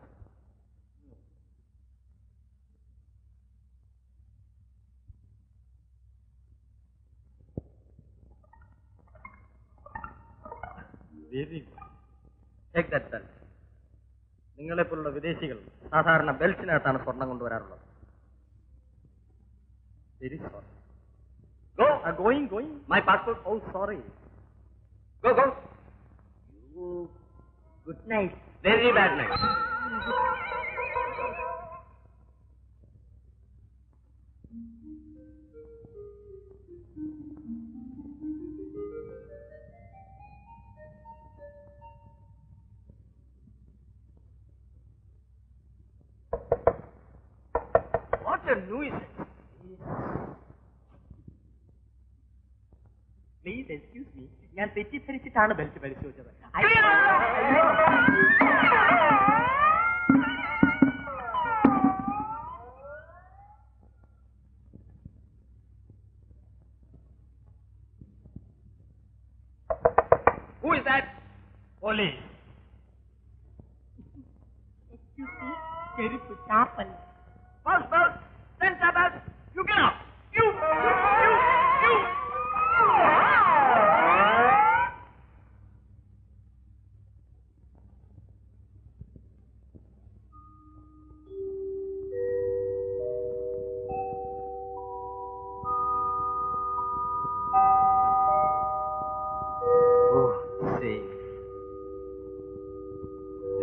Very good. Take that belt. നിങ്ങളെപ്പോലുള്ള വിദേശികൾ സാധാരണ ബെൽറ്റിനകത്താണ് സ്വർണം കൊണ്ടുവരാറുള്ളത്. Very sorry. Go. Going. My passport. Oh, sorry. Go. You. Good night. Very bad night. What a nuisance. Please excuse me. ഞാൻ തെറ്റിദ്ധരിച്ചിട്ടാണ് belt പരിശോധിച്ചത്. Who is that? Police. Excuse me. ചെരുപ്പ് chapel. Boss. Then Sabbath. You get up. You.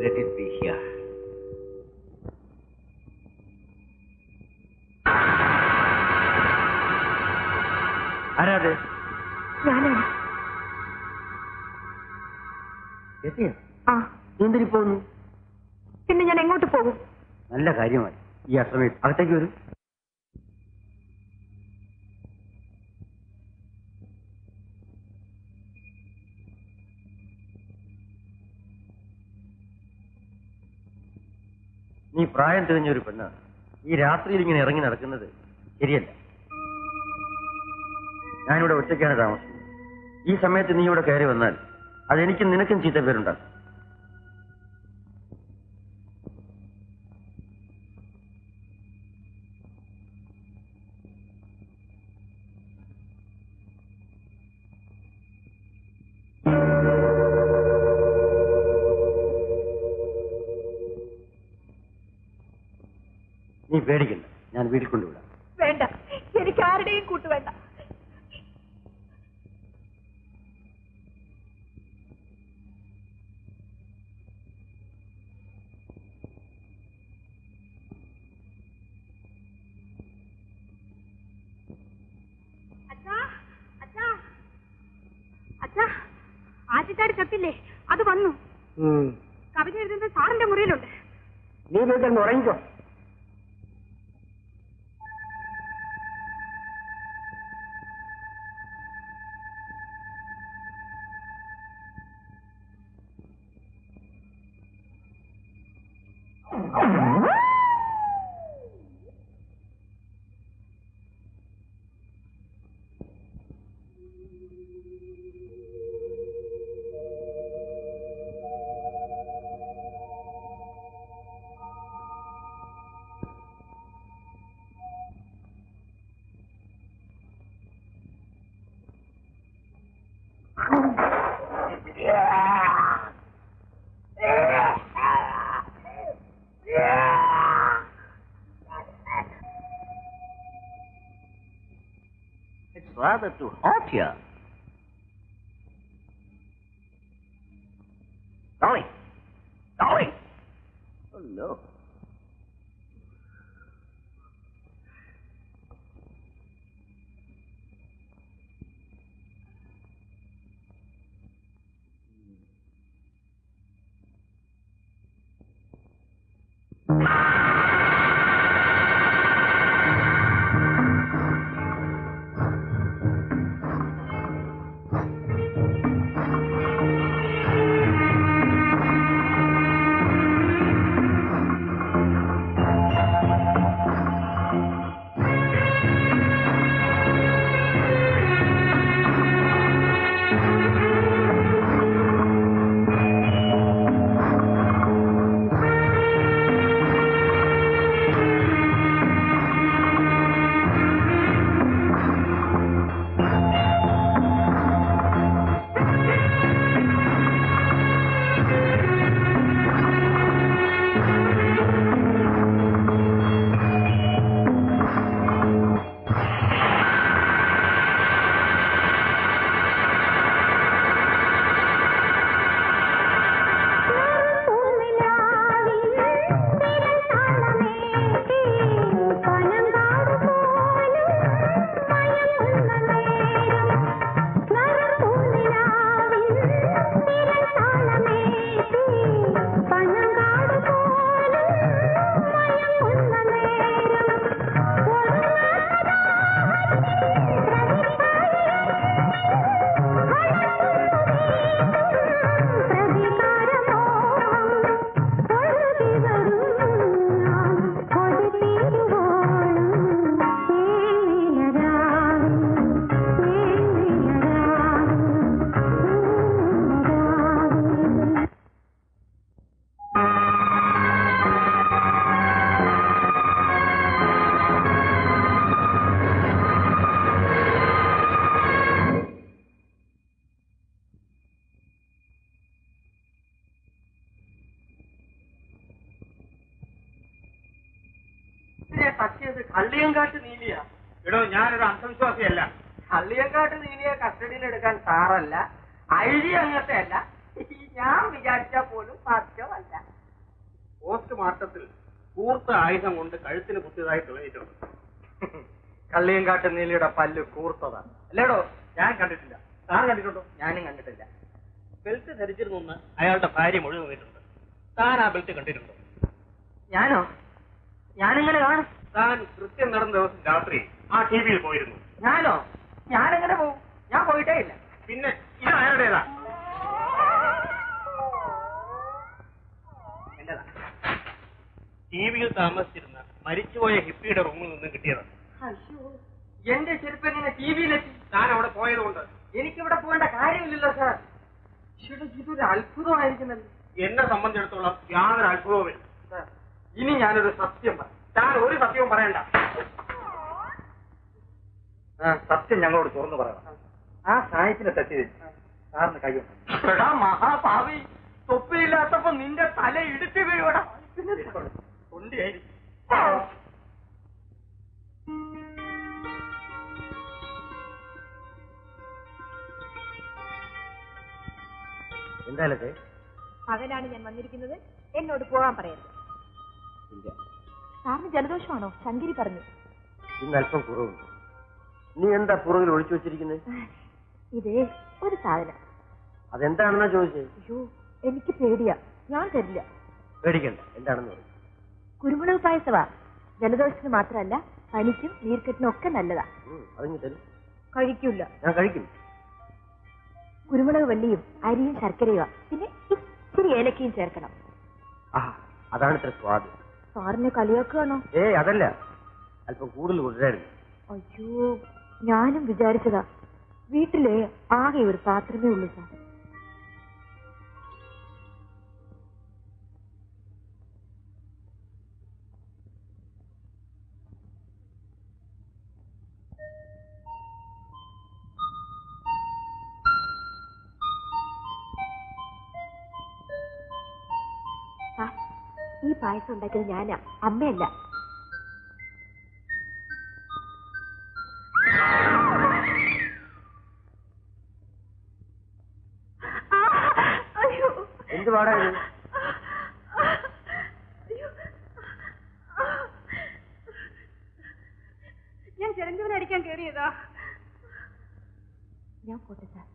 Let it be here. ആരാത്? ഞാനാണ്. എത്തിയോ? ആ, എന്തിനു പോകുന്നു? പിന്നെ ഞാൻ എങ്ങോട്ട് പോകും? നല്ല കാര്യമായി. ഈ അസമയത്ത് അകത്തേക്ക് വരും. നീ പ്രായം തികഞ്ഞൊരു പെണ്ണാണ്. ഈ രാത്രിയിൽ ഇങ്ങനെ ഇറങ്ങി നടക്കുന്നത് ശരിയല്ല. ഞാനിവിടെ ഒറ്റയ്ക്കാണ് താമസിക്കുന്നത്. ഈ സമയത്ത് നീ ഇവിടെ കയറി വന്നാൽ അതെനിക്കും നിനക്കും ചീത്ത പേരുണ്ടാകും. നീ പേടിക്കണ്ട, ഞാൻ വീട്ടിൽ കൊണ്ടുവിടാം. വേണ്ട, എനിക്ക് ആരുടെയും കൂട്ട് വേണ്ട. ആദ്യക്കാർ ചത്തില്ലേ, അത് വന്നു. കവിത എഴുതുന്നത് സാറിന്റെ മുറിയിലുണ്ട്. നീ വീട്ടിൽ ഉറങ്ങിക്കോ. It's rather too hot here. Dolly! Dolly! Oh no. Kalliyankattu നീലിയ. എടോ, ഞാനൊരു അന്ധവിശ്വാസിയല്ല. കള്ളിയങ്കാട്ട് നീലിയെ കസ്റ്റഡിയിൽ എടുക്കാൻ സാറല്ല, ഐഡി അങ്ങനത്തെ അല്ല. ഞാൻ വിചാരിച്ചാൽ പോലും സാധ്യമല്ല. പോസ്റ്റ്മോർട്ടത്തിൽ കൂർത്ത ആയുധം കൊണ്ട് കഴുത്തിന് കുത്തിയതായി തെളിയിച്ചിട്ടുണ്ട്. കള്ളിയങ്കാട്ട് നീലിയുടെ പല്ല് കൂർത്തതാണ് അല്ലേടോ? ഞാൻ കണ്ടിട്ടില്ല. താൻ കണ്ടിട്ടുണ്ടോ? ഞാനും കണ്ടിട്ടില്ല. ബെൽറ്റ് ധരിച്ചിരുന്നു അയാളുടെ ഭാര്യ മുഴുവൻ നിന്നിട്ടുണ്ട്. താൻ ആ ബെൽറ്റ് കണ്ടിട്ടുണ്ടോ? ഞാനോ? ഞാനെങ്ങനെ കാണും? താൻ കൃത്യം നടന്ന ദിവസം രാത്രി ആ ടി വിയിൽ പോയിരുന്നു. ഞാനോ? ഞാനെങ്ങനെ പോകും? ഞാൻ പോയിട്ടേ ഇല്ല. പിന്നെ ഇത് ആരുടേതാ? എന്റേതാ. ടി വിയിൽ താമസിച്ചിരുന്ന മരിച്ചുപോയ ഹിപ്പിയുടെ റൂമിൽ നിന്നും കിട്ടിയതാണ്. എന്റെ ചെരുപ്പ് എങ്ങനെ ടി വിയിലെത്തി? താൻ അവിടെ പോയതുകൊണ്ട് എനിക്കിവിടെ പോകേണ്ട കാര്യമില്ലല്ലോ സാർ. ഇതൊരു അത്ഭുതമായിരിക്കുന്നല്ലോ. എന്നെ സംബന്ധിച്ചിടത്തോളം യാതൊരു അത്ഭുതവുമില്ല. സാർ, ഇനി ഞാനൊരു സത്യം പറയാം. താൻ ഒരു സത്യവും പറയണ്ട. സത്യം ഞങ്ങളോട് തുറന്നു പറയണം. ആ സാഹിത്യത്തിന്റെ സത്യം സാറിന് കഴിയും. മഹാഭാവി, തൊപ്പിയില്ലാത്തപ്പോ നിന്റെ തല ഇടിച്ചു വീഴോടാ. തൊണ്ടിയായിരിക്കും. എന്തായാലും പകലാണ് ഞാൻ വന്നിരിക്കുന്നത്. എന്നോട് പോകാൻ പറയരുത്. ഇല്ല, സാറിന് ജലദോഷമാണോ? ശങ്കരി പറഞ്ഞു. ഇന്ന് അല്പം കുറവുണ്ട്. നീ എന്താ പുറകിൽ ഒളിച്ചു വെച്ചിരിക്കുന്നത്? ഇതേ ഒരു സാധനം. അതെന്താണെന്നാ ചോദിച്ചേ? അയ്യോ, എനിക്ക് പേടിയാ. ഞാൻ തരില്ല. പേടിക്കണ്ട, എന്താണെന്ന് പറയും. കുരുമുളക് പായസവാ. ജലദോഷത്തിന് മാത്രമല്ല, പനിക്കും നീർക്കെട്ടിനും ഒക്കെ നല്ലതാ. അതിങ്ങ് തരും. കഴിക്കൂല. ഞാൻ കഴിക്കും. കുരുമുളക് വള്ളിയും അരിയും ശർക്കരയുവാ. പിന്നെ ഇച്ചിരി ഏലക്കയും ചേർക്കണം. അതാണ് ഇത്ര സ്വാദ്. സാറിനെ കളിയാക്കുകയാണോ? അതല്ല, അല്പം കൂടുതൽ കൊണ്ടുവരായിരുന്നു. അയ്യോ, ഞാനും വിചാരിച്ചതാ. വീട്ടിലെ ആകെ ഒരു പാത്രമേ ഉള്ളൂ സാർ. ഈ പായസം ഉണ്ടാക്കിയത് ഞാനാ, അമ്മയല്ല. എന്ത് പാടാ ഇത്? ഞാൻ ചിരഞ്ജീവനെ അടിക്കാൻ കയറിയതാ. ഞാൻ പോട്ടെ സാർ.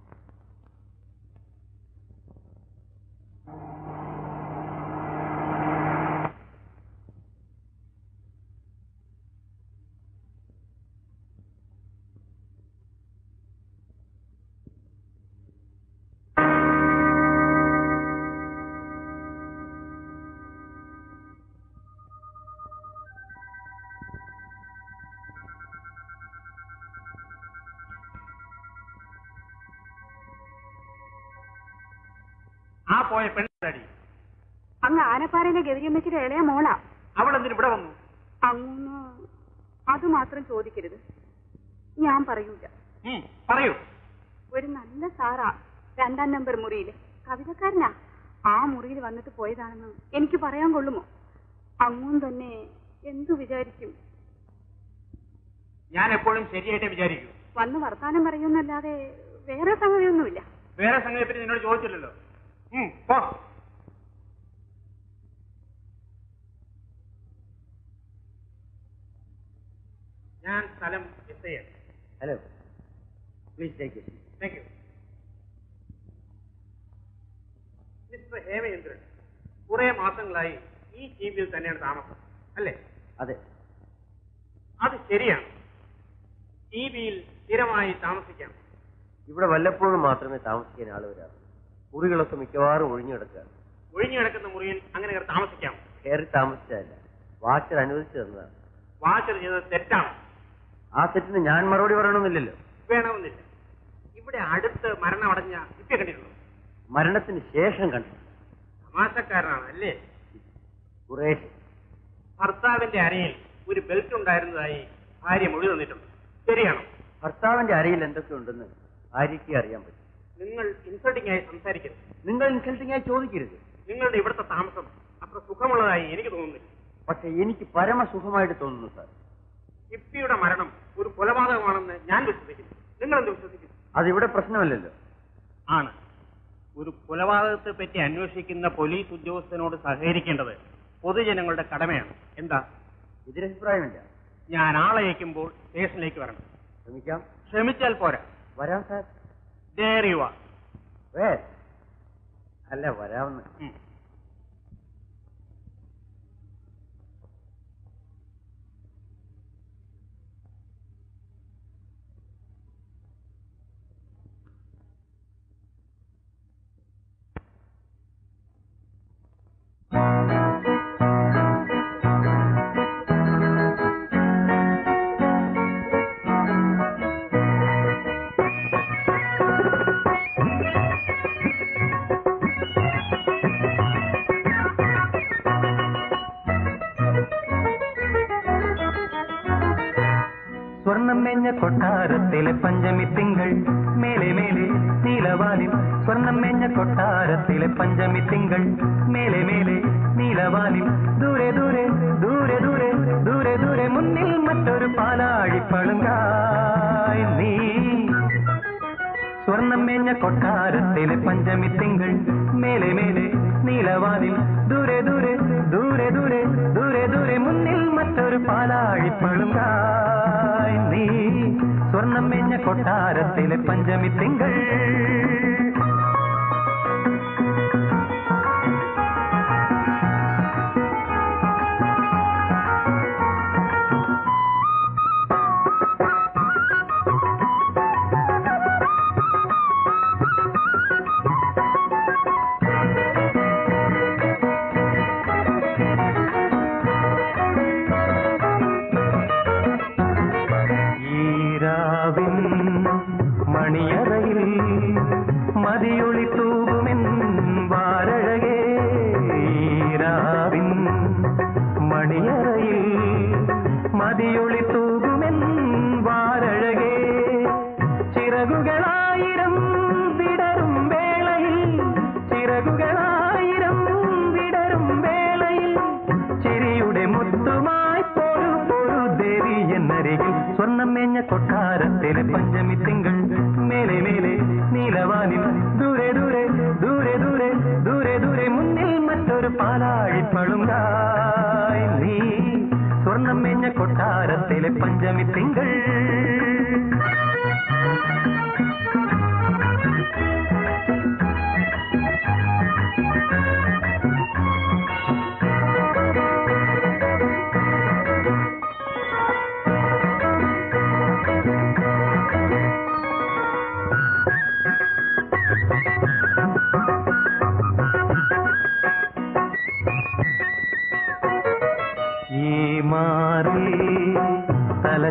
ആ പോയ പെണ്ണടി അങ്ങ് ആനപ്പാറയിലെ ഗൗരിയമ്മച്ചിയുടെ ഇളയ മോളാ. അവൾ എന്തിന് ഇവിടെ വന്നു? അങ്ങ് അത് മാത്രം ചോദിക്കരുത്. ഞാൻ പറയൂല. പറയൂ. ഒരു നല്ല സാറാ 2-ാം നമ്പർ മുറിയില്. കവിതക്കാരനാ. ആ മുറിയിൽ വന്നിട്ട് പോയതാണെന്ന് എനിക്ക് പറയാൻ കൊള്ളുമോ? അങ്ങും തന്നെ എന്തു വിചാരിക്കും? ഞാൻ എപ്പോഴും ശരിയായിട്ട് വിചാരിക്കൂ. വന്ന് വർത്താനം പറയുന്നല്ലാതെ വേറെ സംഗതിയൊന്നുമില്ല. വേറെ സംഗതിയെ പറ്റി നിന്നോട് ചോദിച്ചില്ലല്ലോ. പോ. ഞാൻ സ്ഥലം S I. Hello, please take it. Thank you. Mister Hemachandran കുറെ മാസങ്ങളായി ഈ ദ്വീപിൽ തന്നെയാണ് താമസം, അല്ലേ? അതെ. അത് ശരിയാണ്. ദ്വീപിൽ സ്ഥിരമായി താമസിക്കാം. ഇവിടെ വല്ലപ്പോഴും മാത്രമേ താമസിക്കാൻ ആള് വരാറ്. മുറികളൊക്കെ മിക്കവാറും ഒഴിഞ്ഞു കിടക്കുകയാണ്. ഒഴിഞ്ഞു കിടക്കുന്ന മുറിയിൽ അങ്ങനെ താമസിക്കാം? കയറി താമസിച്ചതല്ല, വാച്ചർ അനുവദിച്ചു തന്നതാണ്. വാച്ചർ ചെയ്തത് തെറ്റാണ്. ആ തെറ്റിന് ഞാൻ മറുപടി പറയണമെന്നില്ലല്ലോ. വേണമെന്നില്ല. ഇവിടെ അടുത്ത് മരണമടഞ്ഞ ഇപ്പൊ കണ്ടിട്ടുള്ളൂ? മരണത്തിന് ശേഷം കണ്ടു. തമാശക്കാരനാണ് അല്ലേ? കുറേശ്ശെ. ഭർത്താവിന്റെ അരയിൽ ഒരു ബെൽറ്റ് ഉണ്ടായിരുന്നതായി ഭാര്യ മൊഴി തന്നിട്ടുണ്ട്. ശരിയാണോ? ഭർത്താവിന്റെ അരയിൽ എന്തൊക്കെ ഉണ്ടെന്ന് ഭാര്യയ്ക്ക് അറിയാൻ പറ്റും. നിങ്ങൾ ഇൻസൾട്ടിംഗ് ആയി സംസാരിക്കരുത്. നിങ്ങൾ ഇൻസൾട്ടിംഗ് ആയി ചോദിക്കരുത്. നിങ്ങളുടെ ഇവിടുത്തെ താമസം അത്ര സുഖമുള്ളതായി എനിക്ക് തോന്നുന്നില്ല. പക്ഷെ എനിക്ക് പരമസുഖമായിട്ട് തോന്നുന്നു സാർ. ഹിപ്പിയുടെ മരണം ഒരു കൊലപാതകമാണെന്ന് ഞാൻ വിശ്വസിക്കുന്നു. നിങ്ങൾ എന്ത് വിശ്വസിക്കുന്നു? അതിവിടെ പ്രശ്നമല്ലല്ലോ. ആണ്. ഒരു കൊലപാതകത്തെ പറ്റി അന്വേഷിക്കുന്ന പോലീസ് ഉദ്യോഗസ്ഥനോട് സഹകരിക്കേണ്ടത് പൊതുജനങ്ങളുടെ കടമയാണ്. എന്താ? എതിരഭിപ്രായമില്ല. ഞാൻ ആളയക്കുമ്പോൾ സ്റ്റേഷനിലേക്ക് വരണം. ശ്രമിക്കാം. ശ്രമിച്ചാൽ പോരാ. വരാം സാർ. There you are. അല്ല, വരാമെന്ന്. സ്വർണ്ണമേഞ്ഞ കൊട്ടാരത്തിലെ പഞ്ചമി തിങ്കൾ മേലെ മേലെ നീലവാനിൽ സ്വർണ്ണമേഞ്ഞ കൊട്ടാരത്തിലെ പഞ്ചമി തിങ്കൾ മേലെ മേലെ നീലവാനിൽ ദൂരെ ദൂരെ ദൂരെ ദൂരെ ദൂരെ ദൂരെ മുന്നിൽ മറ്റൊരു പാലാഴി പളുങ്കായി നീ സ്വർണ്ണമേഞ്ഞ കൊട്ടാരത്തിലെ പഞ്ചമി തിങ്കൾ മേലെ മേലെ നീലവാനിൽ ദൂരെ ദൂരെ ദൂരെ ദൂരെ ദൂരെ ദൂരെ മുന്നിൽ മറ്റൊരു പാലാഴി പളുങ്കായി നീ സ്വർണ്ണമേഞ്ഞ കൊട്ടാരത്തിലെ പഞ്ചമി തിങ്കൾ മണിയറയിൽ മതിയൊളി തൂകുമെൻ വാരഴകേ ഈരാവിൻ മണിയറയിൽ മതിയൊളി തൂകുമെൻ വാരഴകേ ചിറകുകളായിരം വിടരും വേളയിൽ ചിറകുകളായിരം വിടരും വേളയിൽ ചിരിയുടെ മുത്തുമായി പൊരു പൊരു ദേവി എന്നരികിൽ സ്വർണ്ണമേഞ്ഞ കൊട്ടാരത്തിലെ പഞ്ചമി തിങ്കൾ മേലെ മേലെ നീലവാനിൽ ദൂരെ ദൂരെ ദൂരെ ദൂരെ ദൂരെ ദൂരെ മുന്നിൽ മറ്റൊരു പാലാഴി പളുങ്കായി നീ സ്വർണ്ണമേഞ്ഞ കൊട്ടാരത്തിലെ പഞ്ചമി തിങ്കൾ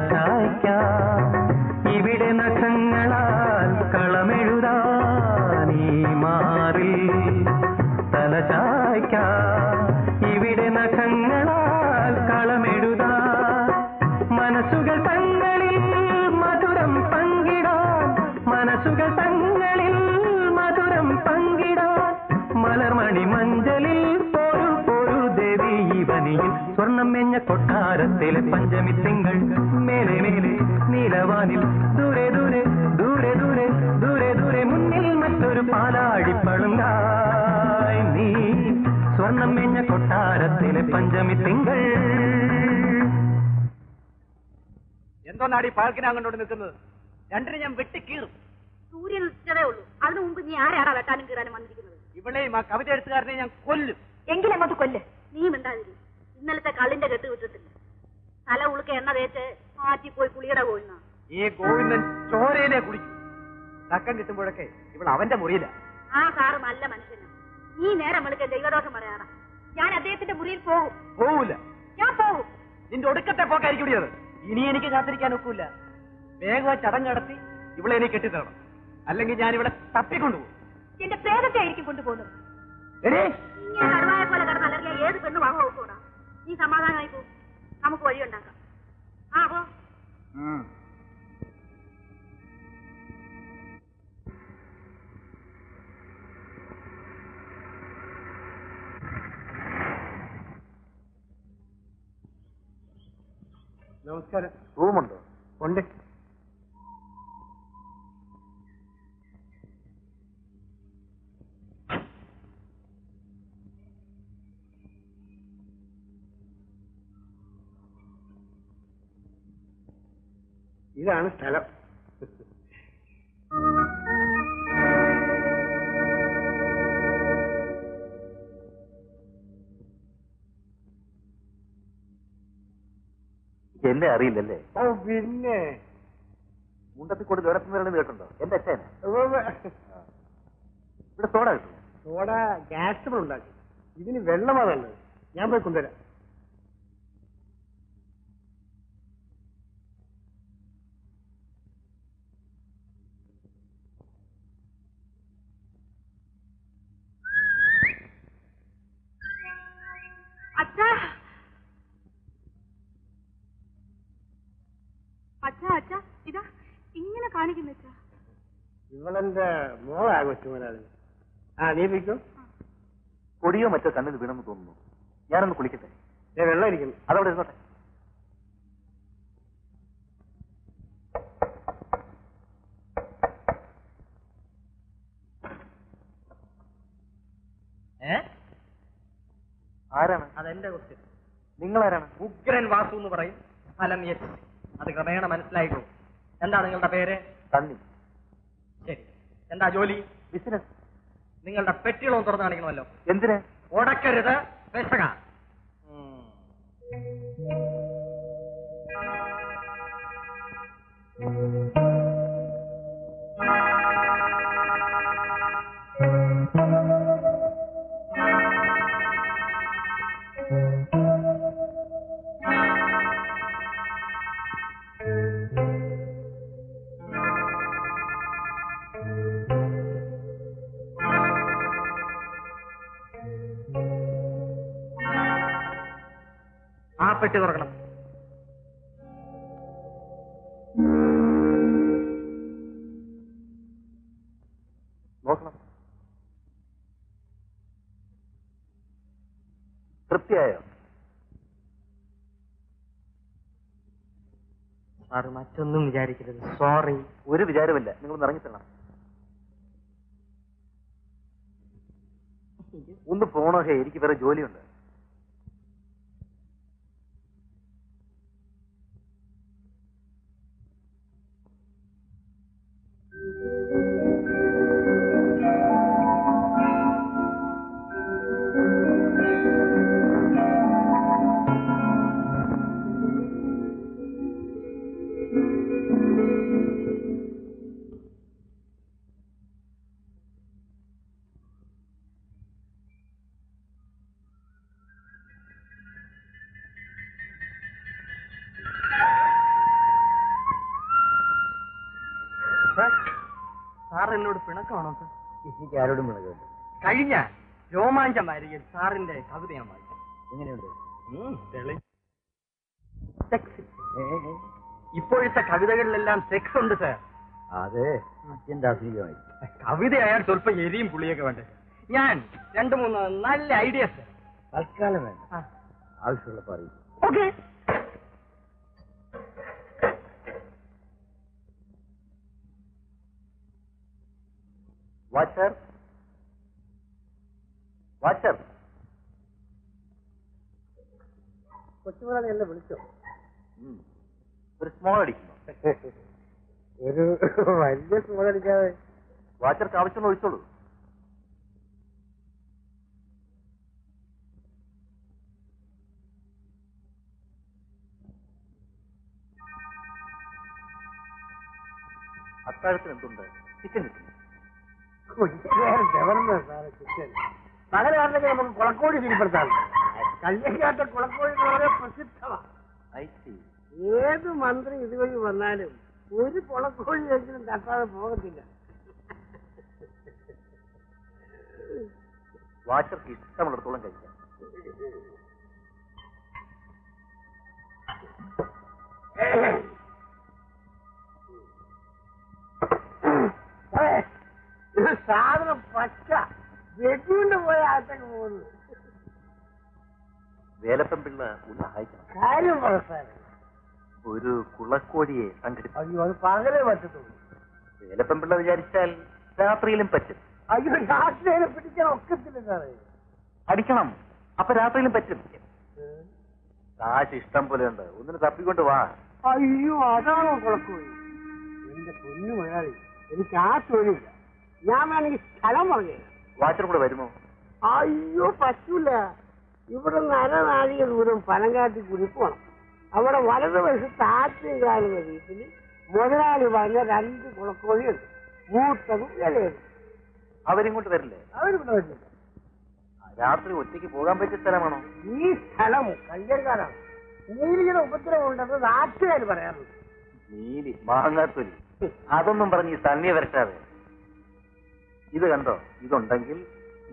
തലചായ്ക്കാൻ ഇവിടെ നഖങ്ങളാൽ കളമെഴുതാൻ ഈ മാറിൽ തലചായ്ക്കാൻ ഇവിടെ നഖങ്ങളാൽ കളമെഴുതാൻ മനസ്സുകൾ തങ്ങളിൽ മധുരം പങ്കിടാൻ മനസ്സുകൾ തങ്ങളിൽ മധുരം പങ്കിടാൻ മലർമണി മഞ്ചലിൽ പൊരു പൊരു ദേവി ഇവനിയിൽ സ്വർണ്ണമേഞ്ഞ കൊട്ടാരത്തിലെ പഞ്ചമി തിങ്കൾ മേലെ മേലെ നീലവാനിൽ ദൂരെ ദൂരെ ദൂരെ ദൂരെ ദൂരെ ദൂരെ മുന്നിൽ മറ്റൊരു പാലാഴി പളുങ്കായി നീ സ്വർണ്ണമേഞ്ഞ കൊട്ടാരത്തിലെ പഞ്ചമി തിങ്കൾ എന്തോന്നാടി പാർക്കിനങ്ങോട്ട് നിൽക്കുന്നത് രണ്ടിനെ ഞാൻ വെട്ടിക്കീറും സൂര്യൻ ഉച്ചതേ ഉള്ളൂ അതിനു മുമ്പ് നീ ആരാടാ വെട്ടാനും കീറാനും വന്നിരിക്കുന്നത് ഇവളെയും ആ കവിത എഴുത്തുകാരനെ ഞാൻ കൊല്ലും എങ്കിലങ്ങോട്ട് കൊല്ല് നീ മിണ്ടാതിരി ഇന്നലത്തെ കള്ളിന്റെ കെട്ട് വിട്ടിട്ടില്ല തല ഉളുക്ക എണ്ണ തേച്ച് മാറ്റി പോയി കുളിയുടെ പോയിന്ന ഈ ഗോവിന്ദൻ ചോരയിലെ കുടിക്കും തക്കം കിട്ടുമ്പോഴൊക്കെ ഇവൾ അവന്റെ മുറിയില്ല ആ സാറ് നല്ല മനുഷ്യനാ നീ നേരം വിളിക്കാൻ ദൈവദോഷം പറയാറാ ഞാൻ അദ്ദേഹത്തിന്റെ മുറിയിൽ പോകും പോവൂല ഞാൻ പോകും നിന്റെ ഒടുക്കത്തെ പോക്കായിരിക്കും അത് ഇനി എനിക്ക് കാത്തിരിക്കാൻ ഒക്കില്ല വേഗം ചടങ്ങ് നടത്തി ഇവളെ എനിക്ക് കെട്ടിത്തരണം അല്ലെങ്കിൽ ഞാൻ ഇവിടെ തപ്പിക്കൊണ്ടുപോകും എന്റെ പ്രേതത്തെ ആയിരിക്കും കൊണ്ടുപോകുന്നത് ഇങ്ങനെ കടുവായ പോലെ കിടന്നല്ലെങ്കിൽ ഏത് പെണ്ണ് വാങ്ങ നോക്കൂടാ നീ സമാധാനമായി പോകും നമുക്ക് വഴിയുണ്ടാക്കാം ആ പോ നമസ്കാരം റൂമുണ്ടോ? ഉണ്ട്. ഇതാണ് സ്ഥലം. എന്നെ അറിയില്ലല്ലേ? ഓ പിന്നെ മുണ്ടത്തിക്കൂടി ദൂരത്തുനിന്ന് കേട്ടുണ്ടോ? എന്റെ അച്ഛനെ ഇവിടെ സോഡ കിട്ടും. സോഡ ഗ്യാസ് ഉണ്ടാക്കി. ഇതിന് വെള്ളമാണ് നല്ലത്. ഞാൻ പോയി കൊണ്ടുവരാം. അച്ഛാ അച്ഛാ അച്ഛാ കാണിക്കുന്ന വെച്ചാ ഇവളെന്റെ മോളാ കൊച്ചുമോനാളി. ആ നീ പിടിക്കും. പൊടിയോ മറ്റോ കണ്ണിൽ വീണെന്ന് തോന്നുന്നു. ഞാനൊന്ന് കുളിക്കട്ടെ. വെള്ളം ഇരിക്കുന്നു. അതവിടെ ഇരുന്നോട്ടെ. ആരാണ്? അതെന്റെ ക്വസ്റ്റ്യൻ. നിങ്ങളാരാണ്? ഉഗ്രൻ വാസു എന്ന് പറയും. ഫലം യെസ്. അത് ക്രമേണ മനസ്സിലായിക്കോളും. എന്താ നിങ്ങളുടെ പേര്? തന്നി. ശരി. എന്താ ജോലി? ബിസിനസ്. നിങ്ങളുടെ പെട്ടികളൊന്നും തുറന്നു കാണിക്കണമല്ലോ. എന്തിന്? ഉടക്കരുത്, പെശക. ആ പെട്ടി തുറക്കണം. നോക്കണം. തൃപ്തിയായോ? സാറ് മറ്റൊന്നും വിചാരിക്കരുത്. സോറി. ഒരു വിചാരമില്ല. നിങ്ങളൊന്ന് ഇറങ്ങിത്തരണം. ഒന്ന് പോണോ? ഹേ, എനിക്ക് വേറെ ജോലിയുണ്ട്. സാർ എന്നോട് പിണക്കമാണോ സാർ? എനിക്ക് ആരോടും വിളകുണ്ട്. കഴിഞ്ഞ രോമാഞ്ചം വാരികയിൽ സാറിന്റെ കവിത ഞാൻ വായിച്ചു. എങ്ങനെയുണ്ട്? സെക്സ്. ഇപ്പോഴത്തെ കവിതകളിലെല്ലാം സെക്സ് ഉണ്ട് സാർ. അതെ, അത്യന്താധുനികമായി. കവിതയായാൽ സ്വല്പം എരിയും പുളിയൊക്കെ വേണ്ടേ. ഞാൻ 2-3 നല്ല ഐഡിയാസ് തൽക്കാലം വേണ്ട. ആവശ്യമുള്ളപ്പോൾ അറിയിക്കും. ഓക്കെ. Watcher, watcher. കൊച്ചുമോനാളി എന്നെ വിളിച്ചോ? ഒരു സ്മോൾ അടിക്കുന്നു. ഒരു വലിയ സ്മോൾ അടിക്കാതെ. വാച്ചർക്ക് ആവശ്യമുള്ള ഒഴിച്ചോളൂ. അത്താഴത്തിന് എന്തുണ്ട്? ചിക്കൻ കിട്ടുന്നു. പകലാണെങ്കിൽ നമുക്ക് കുളക്കോഴി തിരിപ്പെടുത്താം. കല്യാണ കുളക്കോഴി വളരെ പ്രസിദ്ധമാണ്. ഏത് മന്ത്രി ഇതുവഴി വന്നാലും ഒരു കുളക്കോഴിയെങ്കിലും തട്ടാതെ പോകത്തില്ല. വാച്ചർക്ക് ഇഷ്ടമുള്ളിടത്തോളം കഴിക്കാം. സാധനം പച്ച വെട്ടിക്കൊണ്ട് പോയ അകത്തേക്ക് പോകുന്നു. വേലപ്പൻ പിള്ള ഒന്ന് സഹായിക്കണം. കാര്യം പ്രസാരം. ഒരു കുളക്കോഴിയെ സംഘടിപ്പിക്കും. അയ്യോ, അത് പകലേ പറ്റത്തുള്ളൂ. വേലപ്പൻ പിള്ള വിചാരിച്ചാൽ രാത്രിയിലും പറ്റും. അയ്യോ, രാത്രിയിലെ പിടിക്കാൻ ഒക്കത്തില്ല സാറേ. അടിക്കണം. അപ്പൊ രാത്രിയിലും പറ്റും. കാശ് ഇഷ്ടം പോലെ ഉണ്ട്. ഒന്നിന് തപ്പിക്കൊണ്ട് വാ. അയ്യോ, അതാണോ കുളക്കോഴി? എന്റെ പൊന്നു മലയാളി, എനിക്ക് ആ തൊഴിലില്ല. ഞാൻ വേണമെങ്കിൽ സ്ഥലം പറഞ്ഞു. വാച്ചർ കൂടെ വരുമോ? അയ്യോ, പറ്റൂല. ഇവിടെ അരനാഴിക ദൂരം പനങ്കാട്ടി കുരിപ്പോണം. അവിടെ വലതുവശത്ത് ആറ്റുകാലുന്ന വീട്ടിൽ മുതലാളി പറഞ്ഞ 2 കുളക്കോഴിയുണ്ട്. മൂത്തതും ഇലയും. അവരിങ്ങോട്ട് വരില്ലേ? അവരിവിടെ വരില്ല. രാത്രി ഒറ്റയ്ക്ക് പോകാൻ പറ്റിയ സ്ഥലമാണോ? ഈ സ്ഥലം കല്യാണക്കാരാണ്. നീലിയുടെ ഉപദ്രവം ഉണ്ടെന്ന് നാട്ടുകാർ പറയാറുണ്ട്. നീലി മാങ്ങാത്തൊലി അതൊന്നും പറഞ്ഞ് ഈ തണ്ണിയെ വരട്ടാതെ. ഇത് കണ്ടോ? ഇതുണ്ടെങ്കിൽ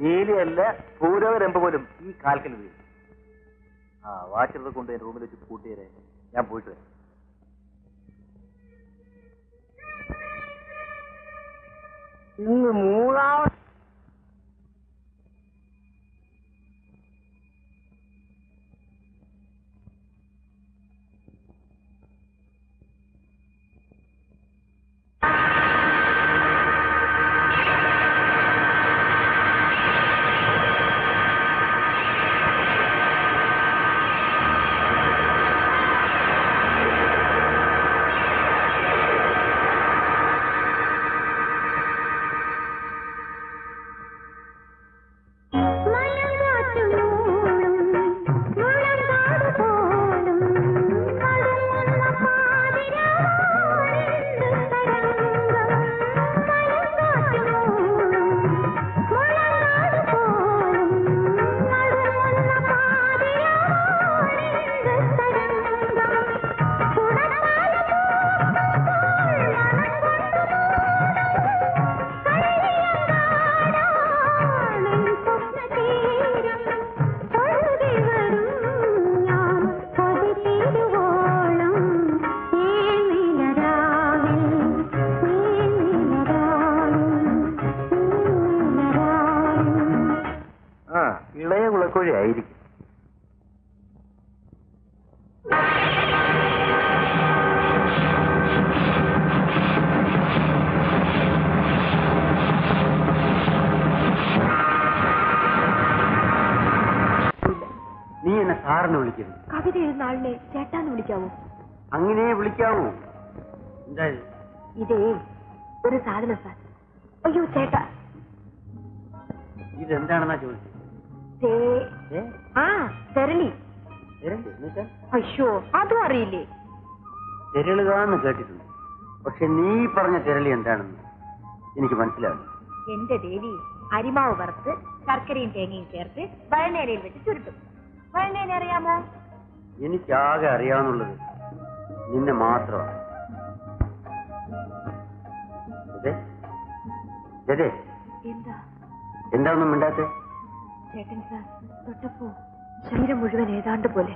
നീലിയല്ല പൂരവരമ്പ് പോലും ഈ കാൽക്കൽ വീഴും. ആ വാച്ചറത് കൊണ്ട് റൂമിൽ വെച്ച് കൂട്ടിയരെ. ഞാൻ പോയിട്ട് വരാം. ഇന്ന് മൂന്നാമത് ഇളയ കുളക്കോഴി ആയിരിക്കും. നീ എന്നെ സാറിന് വിളിക്കുന്നു. കവിത എഴുതുന്ന ആളിനെ ചേട്ടാന്ന് വിളിക്കാവോ? അങ്ങനെ വിളിക്കാവൂ. എന്തായാലും ഇതേ ഒരു സാധനം സാർ. അയ്യോ ചേട്ടാ, ഇതെന്താണെന്നാ ചോദിച്ചത്? തെരളി. എന്നുവെച്ചാ അയ്യോ അതും അറിയില്ലേ? തെരളുകാന്ന് കേട്ടിട്ടുണ്ട്. പക്ഷെ നീ പറഞ്ഞ തെരളി എന്താണെന്ന് എനിക്ക് മനസ്സിലാവില്ല. എന്റെ ദേവി, അരിമാവ് വറുത്ത് ശർക്കരയും തേങ്ങയും ചേർത്ത് വഴനേലയിൽ വെച്ച് ചുരുട്ടും. വഴനേല അറിയാമോ? എനിക്കാകെ അറിയാവുന്നുള്ളത് നിന്നെ മാത്രമാണ്. എന്താ എന്താ ഒന്നും മിണ്ടാത്തെ? ചേട്ടൻ സാർ തൊട്ടപ്പോ ശരീരം മുഴുവൻ ഏതാണ്ട് പോലെ.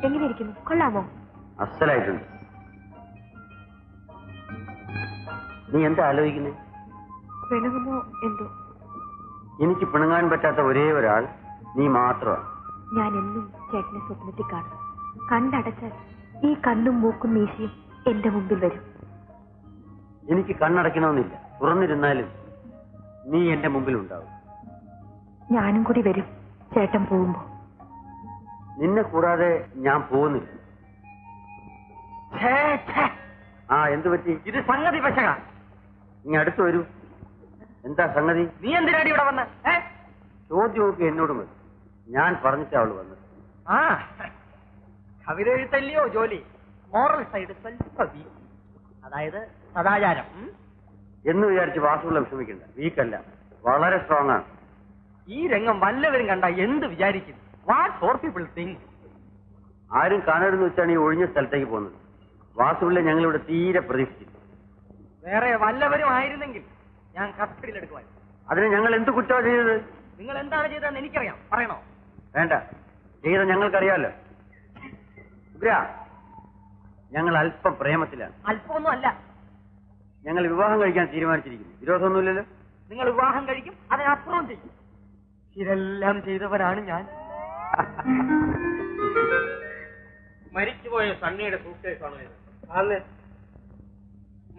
എങ്ങനെ ഇരിക്കുന്നു? കൊള്ളാമോ? അസലായിട്ടുണ്ട്. നീ എന്താ ആലോചിക്കുന്നേ? പിണങ്ങുമോ എന്തോ. എനിക്ക് പിണങ്ങാൻ പറ്റാത്ത ഒരേ ഒരാൾ നീ മാത്രമാണ്. ഞാൻ എന്നും ചേട്ടനെ സ്വപ്നത്തിൽ കാണും. കണ്ടടച്ചാൽ ഈ കണ്ണും മൂക്കും മീശയും എന്റെ മുമ്പിൽ വരും. എനിക്ക് കണ്ണടയ്ക്കണമെന്നില്ല. തുറന്നിരുന്നാലും നീ എന്റെ മുമ്പിൽ ഉണ്ടാവും. ഞാനും കൂടി വരും ചേട്ടൻ പോകുമ്പോ. നിന്നെ കൂടാതെ ഞാൻ പോകുന്നില്ല. എന്തു പറ്റി? ഇത് സംഗതി പശക. നീ അടുത്ത് വരൂ. എന്താ സംഗതി? നീ എന്തിനാടി ഇവിടെ വന്ന? ചോദ്യമൊക്കെ എന്നോട് മതി. ഞാൻ പറഞ്ഞിട്ടാ അവള് വന്നത്. കവിത എഴുത്തല്ലയോ ജോലി. മോറൽ സൈഡ് സ്വല്പ വീക്ക്. അതായത് സദാചാരം എന്ന് വിചാരിച്ച് വാസുള്ള വിഷമിക്കണ്ട. വീക്കല്ല, വളരെ സ്ട്രോങ് ആണ്. ഈ രംഗം വല്ലവരും കണ്ട എന്ത് വിചാരിക്കും? What for people think. ആരും കാണരുതെന്ന് വെച്ചാണ് ഈ ഒഴിഞ്ഞ സ്ഥലത്തേക്ക് പോകുന്നത്. വാസുവിലെ ഞങ്ങളിവിടെ തീരെ പ്രതീക്ഷിച്ചില്ല. വേറെ വല്ലവരും ആയിരുന്നെങ്കിൽ ഞാൻ കസ്റ്റഡിയിലെടുക്കുവാൻ. അതിന് ഞങ്ങൾ എന്ത് കുറ്റമാണ് ചെയ്തത്? നിങ്ങൾ എന്താണ് ചെയ്തതെന്ന് എനിക്കറിയാം. പറയണോ? വേണ്ട, ചെയ്ത ഞങ്ങൾക്കറിയാമല്ലോ. ഞങ്ങൾ അല്പം പ്രേമത്തിലാണ്. അല്പമൊന്നും അല്ല. ഞങ്ങൾ വിവാഹം കഴിക്കാൻ തീരുമാനിച്ചിരിക്കുന്നു. വിരോധമൊന്നുമില്ലല്ലോ? നിങ്ങൾ വിവാഹം കഴിക്കും, അതിനപ്പുറം ചെയ്യും. ഇതെല്ലാം ചെയ്തവനാണ് ഞാൻ. മരിച്ചുപോയ സണ്ണിയുടെ സൂട്ട്കേസാണോ ഇത്? അതെ.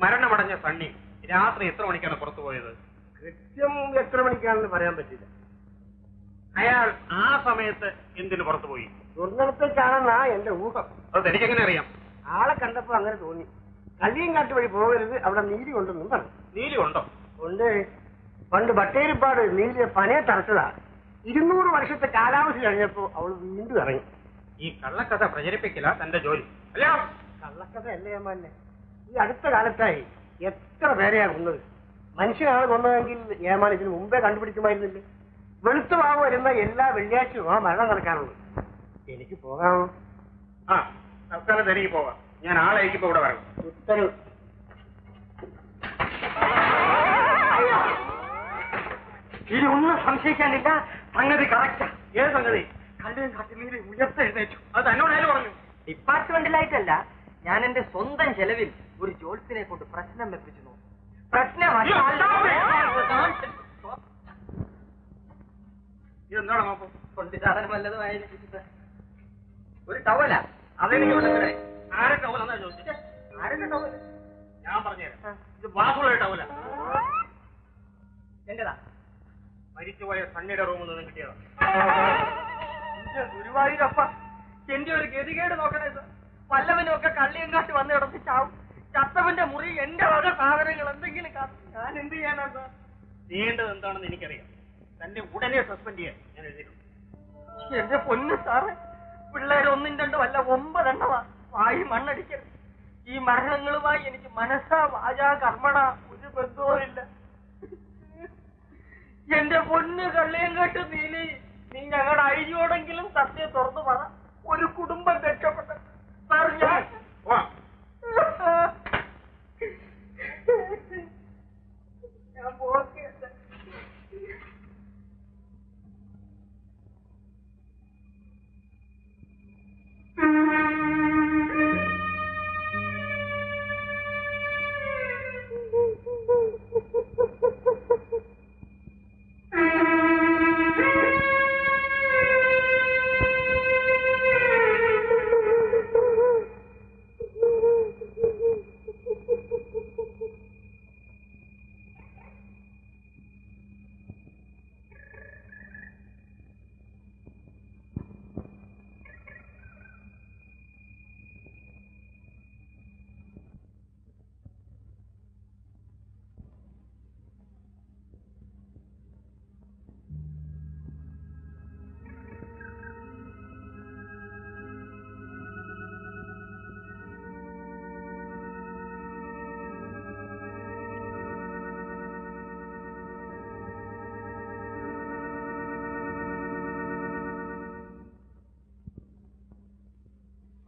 മരണമടഞ്ഞ സണ്ണി രാത്രി എത്ര മണിക്കാണ് പുറത്തു പോയത്? കൃത്യം എത്ര മണിക്കാണെന്ന് പറയാൻ പറ്റില്ല. അയാൾ ആ സമയത്ത് എന്തിനു പുറത്തു പോയി? ദുർനടത്തേക്കാണെന്നാ എന്റെ ഊഹം. അത് എനിക്കെങ്ങനെ അറിയാം? ആളെ കണ്ടപ്പോ അങ്ങനെ തോന്നി. കള്ളിയങ്കാട്ട് വഴി പോകരുത്, അവിടെ നീലി കൊണ്ടെന്നും പറഞ്ഞു. നീലി ഉണ്ടോ? ഉണ്ട്. പണ്ട് ബട്ടേരിപ്പാട് നീലിയെ പനയെ തറച്ചതാ. 200 വർഷത്തെ കാലാവധി കഴിഞ്ഞപ്പോ അവൾ വീണ്ടും ഇറങ്ങി. ഈ കള്ളക്കഥ പ്രചരിപ്പിക്കില്ല തന്റെ ജോലി അല്ല? കള്ളക്കഥ അല്ലേ അമ്മന്നെ. ഈ അടുത്ത കാലത്തായി എത്ര പേരെയാ കൊന്നത്. മനുഷ്യനാണ് കൊന്നതെങ്കിൽ ഏമാൻ ഇതിന് മുമ്പേ കണ്ടുപിടിക്കുമായിരുന്നില്ലേ? വെളുത്തു വാങ്ങ വരുന്ന എല്ലാ വെള്ളിയാഴ്ചയും ആ മരണം നടക്കാറുണ്ട്. എനിക്ക് പോകാമോ? തൽക്കാലം തിരികെ പോകാം. ഞാൻ ആളയക്കുമ്പോ ഇവിടെ വരണം. ഉത്തരവ്. ഇനി ഒന്നും സംശയിക്കാനില്ല. സംഗതി കറക്റ്റാ. ഏത് സംഗതി? കല്ലേം കാട്ടി നീര് ഉയർത്തെഴുന്നേറ്റു. അത് എന്നോടായാലും പറഞ്ഞു. ഡിപ്പാർട്ട്മെന്റിലായിട്ടല്ല, ഞാൻ എന്റെ സ്വന്തം ചെലവിൽ ഒരു ജോത്സ്യനെ കൊണ്ട് പ്രശ്നം വെപ്പിച്ചു നോക്കും. പ്രശ്നമല്ല. ഇതെന്താണ് നോക്കും? കൊണ്ട് സാധനം വല്ലതുമായിരിക്കും. ഒരു ടവല അതെനിക്ക് ഇവിടെ. ആരെ ടവലെന്നാ ചോദിച്ചത്? ആരുടെ ടവല്? ഞാൻ പറഞ്ഞുതരാം. ഇത് ബാസുള്ള ടവല. എന്റേതാ? മരിച്ചുപോയ സണ്ണിയുടെ റൂമിൽ നിന്നും കിട്ടിയതാ. ഗുരുവായൂരപ്പ, എന്റെ ഒരു ഗതികേട് നോക്കണേ സാർ. വല്ലവനും ഒക്കെ കള്ളിയങ്കാട്ട് വന്ന് കിടന്ന് ചാവും. ചത്തവന്റെ മുറി എന്റെ വക സാധനങ്ങൾ എന്തെങ്കിലും ഞാൻ എന്ത് ചെയ്യാനാ സാർ? ചെയ്യേണ്ടത് എന്താണെന്ന് എനിക്കറിയാം. തന്നെ ഉടനെ സസ്പെൻഡ് ചെയ്യാൻ ഞാൻ എഴുതിയിട്ടുണ്ട്. എന്റെ പൊന്നു സാറ്, പിള്ളേർ ഒന്നും രണ്ടും അല്ല 9 എണ്ണമാ. വായി മണ്ണടിക്കരുത്. ഈ മരണങ്ങളുമായി എനിക്ക് മനസ്സാ വാചാ കർമ്മണ ഒരു ബന്ധവും ഇല്ല. എന്റെ പൊന്ന് കള്ളിയങ്കാട്ട് നീലി, നീ ഞങ്ങളുടെ അഴിയോടെങ്കിലും സത്യം തുറന്നു പറ. ഒരു കുടുംബം രക്ഷപ്പെട്ട സാർ. ഞാൻ പോകേണ്ട.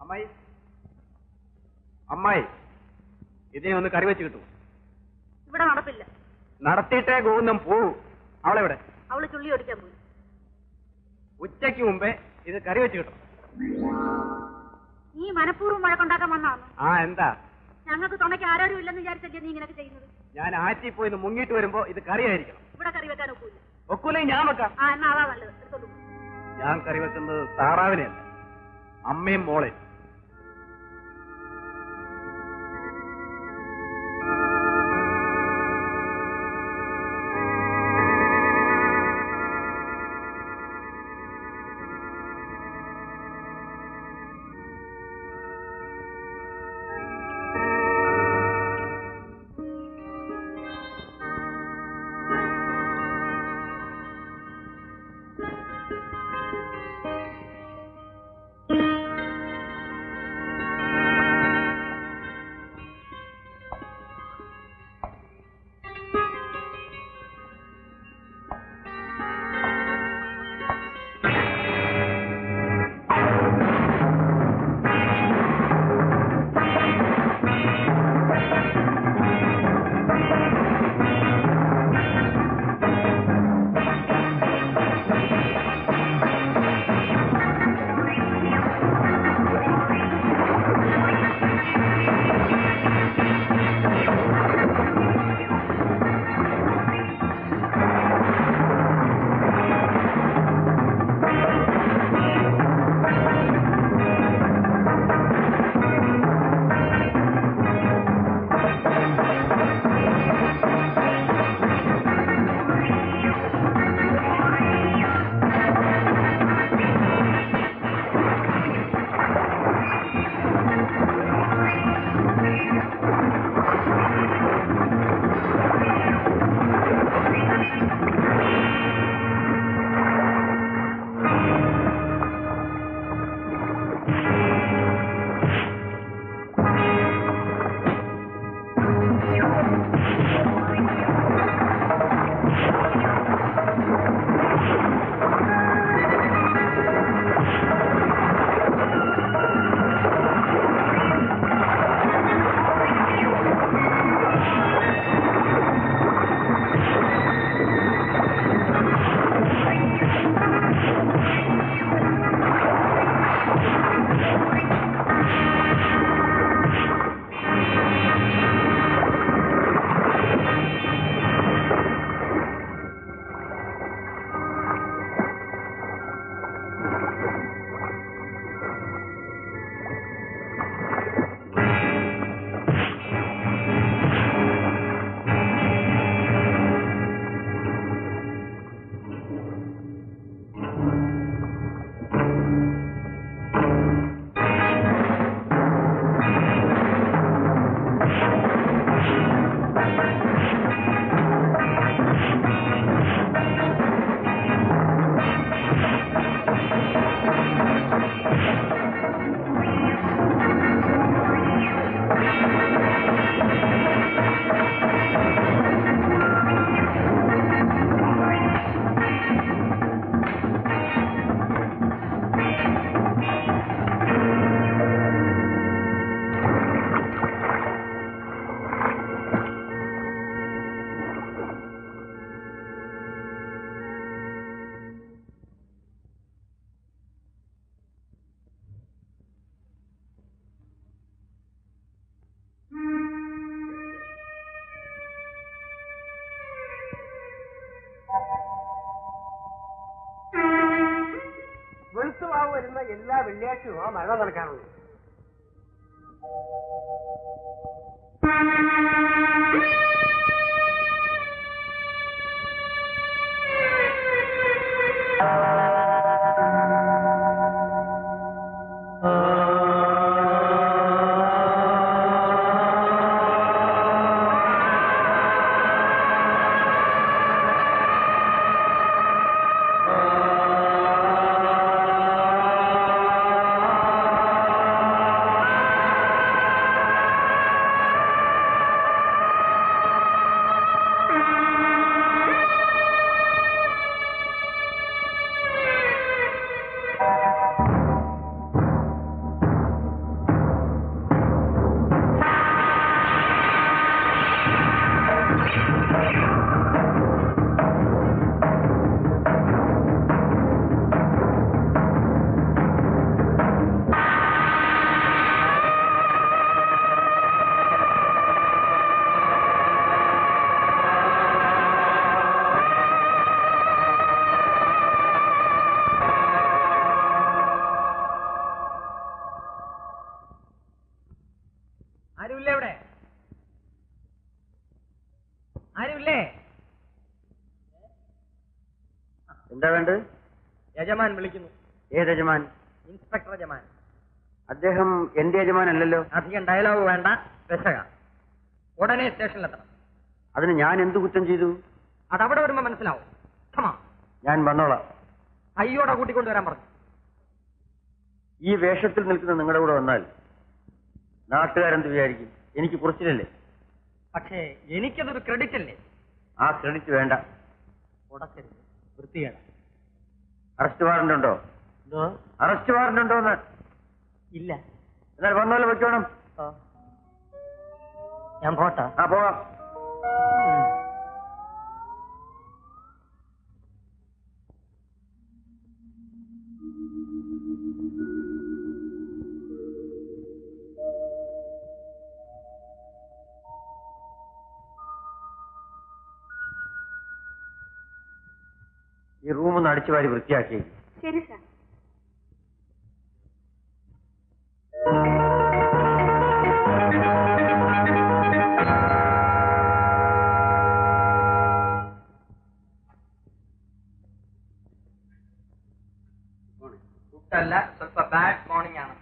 അമ്മായി, അമ്മായി, ഇതിനെ ഒന്ന് കറി വെച്ച് കിട്ടും. ഇവിടെ നടപ്പില്ല. നടത്തിയിട്ടേ ഗോവിന്ദം പോവും. അവളെവിടെ? അവള് ചുള്ളി ഓടിക്കാൻ പോയി. ഉച്ചയ്ക്ക് മുമ്പേ ഇത് കറി വെച്ച് കിട്ടും. നീ മനഃപൂർവ്വം വഴക്കുണ്ടാക്കാൻ വന്നാണ്. ആ, എന്താ? ഞങ്ങൾക്ക് തുണയ്ക്ക് ആരോരും ഇല്ലെന്ന് വിചാരിച്ചല്ലേ നീ ഇങ്ങനെയൊക്കെ ചെയ്യുന്നത്? ഞാൻ ആറ്റി പോയി മുങ്ങിട്ട് വരുമ്പോ ഇത് കറി ആയിരിക്കണം. ഇവിടെ കറി വെക്കാൻ ഒക്കില്ല. ഒക്കൂലേ ഞാൻ വെക്കാം. ആ, എന്നാ അതാ നല്ലത്. എടുത്തോളൂ. ഞാൻ കറി വെക്കുന്നത് താറാവിനെയല്ല, അമ്മയും മോളെയും. എല്ലാ വെള്ളിയാഴ്ചയും ആ മരണം നടക്കാറുണ്ട്. എന്താ വേണ്ടത്? യജമാൻ വിളിക്കുന്നു. ഏത് യജമാൻ? ഇൻസ്പെക്ടർ യജമാൻ. അദ്ദേഹം എന്റെ യജമാനല്ലല്ലോ. അധികം ഡയലോഗ് വേണ്ട, പെശക. ഉടനെ സ്റ്റേഷനിലെത്തണം. അതിന് ഞാൻ എന്ത് കുറ്റം ചെയ്തു? അതവിടെ വരുമ്പോ മനസ്സിലാവും. ഞാൻ വന്നോളാം. അയ്യോടെ കൂട്ടിക്കൊണ്ടുവരാൻ പറഞ്ഞു. ഈ വേഷത്തിൽ നിൽക്കുന്ന നിങ്ങളുടെ കൂടെ വന്നാൽ നാട്ടുകാരെന്ത് വിചാരിക്കും? എനിക്ക് കുറച്ചില്ലല്ലേ? പക്ഷേ എനിക്കതൊരു ക്രെഡിറ്റ് അല്ലേ? ആ ക്രെഡിറ്റ് വേണ്ട. ഉടക്കരുത്, വൃത്തികേട്. അറസ്റ്റ് വാറന്റ് ഉണ്ടോ? അറസ്റ്റ് വാറന്റ് ഉണ്ടോന്ന്? ഇല്ല. എന്നാൽ വന്നോലെ വെച്ചോണം. ഞാൻ പോട്ടാ. ആ പോവാം. ഈ റൂമൊന്ന് അടിച്ചു വാരി വൃത്തിയാക്കി. ശരി സാർ. ഫുഡല്ല, ಸ್ವಲ್ಪ ബാഡ് മോർണിംഗ് ആണ്.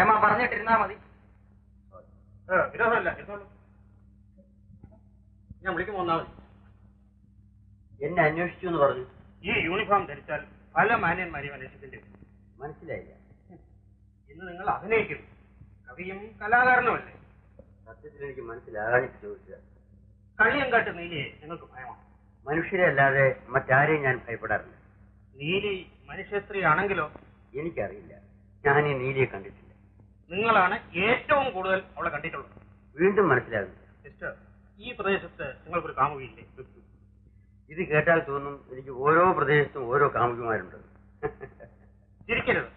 ഏമാ പറഞ്ഞിട്ടിരുന്നാ മതി. വിരോധമല്ല, ഞാൻ വിളിക്കുമ്പോ വന്നാൽ മതി. എന്നെ അന്വേഷിച്ചു എന്ന് പറഞ്ഞു. ഈ യൂണിഫോം ധരിച്ചാൽ പല മാന്യന്മാരെയും അന്വേഷിക്കേണ്ടി വരും. മനസ്സിലായില്ല. ഇന്ന് നിങ്ങൾ അഭിനയിക്കുന്നു, കവിയും കലാകാരനുമല്ലേ? സത്യത്തിൽ എനിക്ക് മനസ്സിലാകാനിട്ട് ചോദിച്ചത്. കള്ളിയങ്കാട്ട് നീലിയെ നിങ്ങൾക്ക് ഭയമാണ്. മനുഷ്യരെ അല്ലാതെ മറ്റാരെയും ഞാൻ ഭയപ്പെടാറില്ല. നീലി മനുഷ്യ സ്ത്രീ ആണെങ്കിലോ? എനിക്കറിയില്ല. ഞാൻ ഈ നീലിയെ കണ്ടിട്ടില്ല. നിങ്ങളാണ് ഏറ്റവും കൂടുതൽ അവളെ കണ്ടിട്ടുള്ളത്. വീണ്ടും മനസ്സിലാകുന്നു. സിസ്റ്റർ, ഈ പ്രദേശത്ത് നിങ്ങൾക്കൊരു കാമുകയില്ലേ? ഇത് കേട്ടാൽ തോന്നും എനിക്ക് ഓരോ പ്രദേശത്തും ഓരോ കാമുകിമാരുണ്ട്. ചിരിക്കരുത്.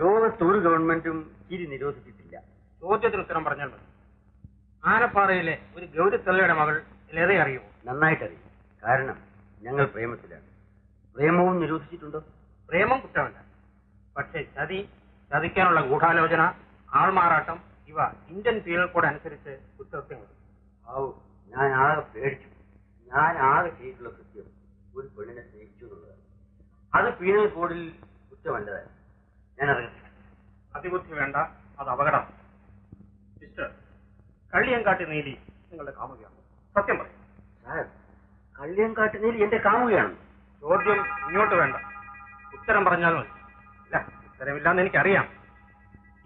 ലോകത്ത് ഒരു ഗവൺമെന്റും ചിരി നിരോധിച്ചിട്ടില്ല. ചോദ്യത്തിന് ഉത്തരം പറഞ്ഞാൽ മതി. ആനപ്പാറയിലെ ഒരു ഗൗരിത്തള്ളയുടെ മകൾ ലതയെ അറിയുമോ? നന്നായിട്ടറിയും. കാരണം ഞങ്ങൾ പ്രേമത്തിലാണ്. പ്രേമവും നിരോധിച്ചിട്ടുണ്ടോ? പ്രേമം കുറ്റമല്ല. പക്ഷേ ചതിക്കാനുള്ള ഗൂഢാലോചന, ആൾമാറാട്ടം ഇവ ഇന്ത്യൻ പീനൽ കോഡ് അനുസരിച്ച് കുറ്റകൃത്യങ്ങളുണ്ട്. ഞാൻ ആകെ പേടിച്ചു. ഞാൻ ആകെ ചെയ്തിട്ടുള്ള കൃത്യം ഒരു പെണ്ണിനെ സ്നേഹിച്ചു എന്നുള്ളതാണ്. അത് പീനൽ കോഡിൽ കുറ്റമല്ലതാണ്. ഞാൻ അറിയാം. അതിബുദ്ധി വേണ്ട, അത് അപകടം. സിസ്റ്റർ, കള്ളിയങ്കാട്ട് നീലി നിങ്ങളുടെ കാമുകയാണ്. സത്യം പറയും. സാർ, കള്ളിയങ്കാട്ട് നീലി എന്റെ കാമുകയാണ്. ചോദ്യം ഇങ്ങോട്ട് വേണ്ട, ഉത്തരം പറഞ്ഞാൽ മതി. ഇല്ല, ഉത്തരമില്ലാന്ന് എനിക്കറിയാം.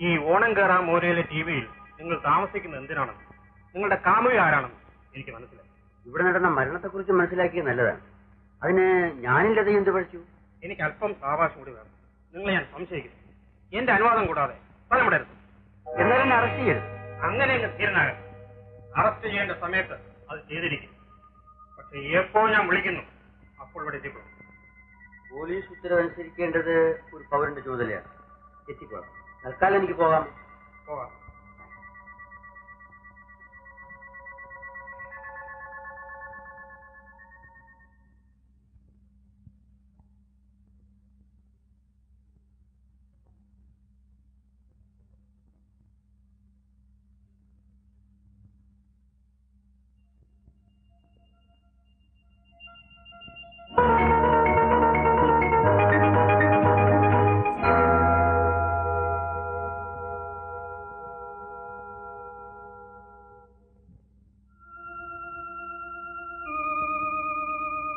ഈ ഓണം കയറാൻ മോരയിലെ ടിവിയിൽ നിങ്ങൾ താമസിക്കുന്നത് എന്തിനാണെന്ന്, നിങ്ങളുടെ കാമുക ആരാണെന്ന് എനിക്ക് മനസ്സിലായി. ഇവിടെ നടന്ന മരണത്തെക്കുറിച്ച് മനസ്സിലാക്കിയത് നല്ലതാണ്. അതിന് ഞാനില്ലത് എന്ത് പഠിച്ചു? എനിക്ക് അല്പം സാവകാശം കൂടി വേണം. നിങ്ങളെ ഞാൻ സംശയിക്കുന്നു. എന്റെ അനുവാദം കൂടാതെ സ്ഥലമിടരുത്. എന്നാൽ എന്നെ അറസ്റ്റ് ചെയ്യരുത്. അങ്ങനെ തീരുമാനം. അറസ്റ്റ് ചെയ്യേണ്ട സമയത്ത് അത് ചെയ്തിരിക്കും. പക്ഷെ എപ്പോൾ ഞാൻ വിളിക്കുന്നു അപ്പോൾ ഇവിടെ എത്തിപ്പെടും. പോലീസ് ഉത്തരവനുസരിക്കേണ്ടത് ഒരു പൗരന്റെ ചുമതലയാണ്. എത്തിക്കോളാം. തൽക്കാലം എനിക്ക് പോകാം. പോകാം.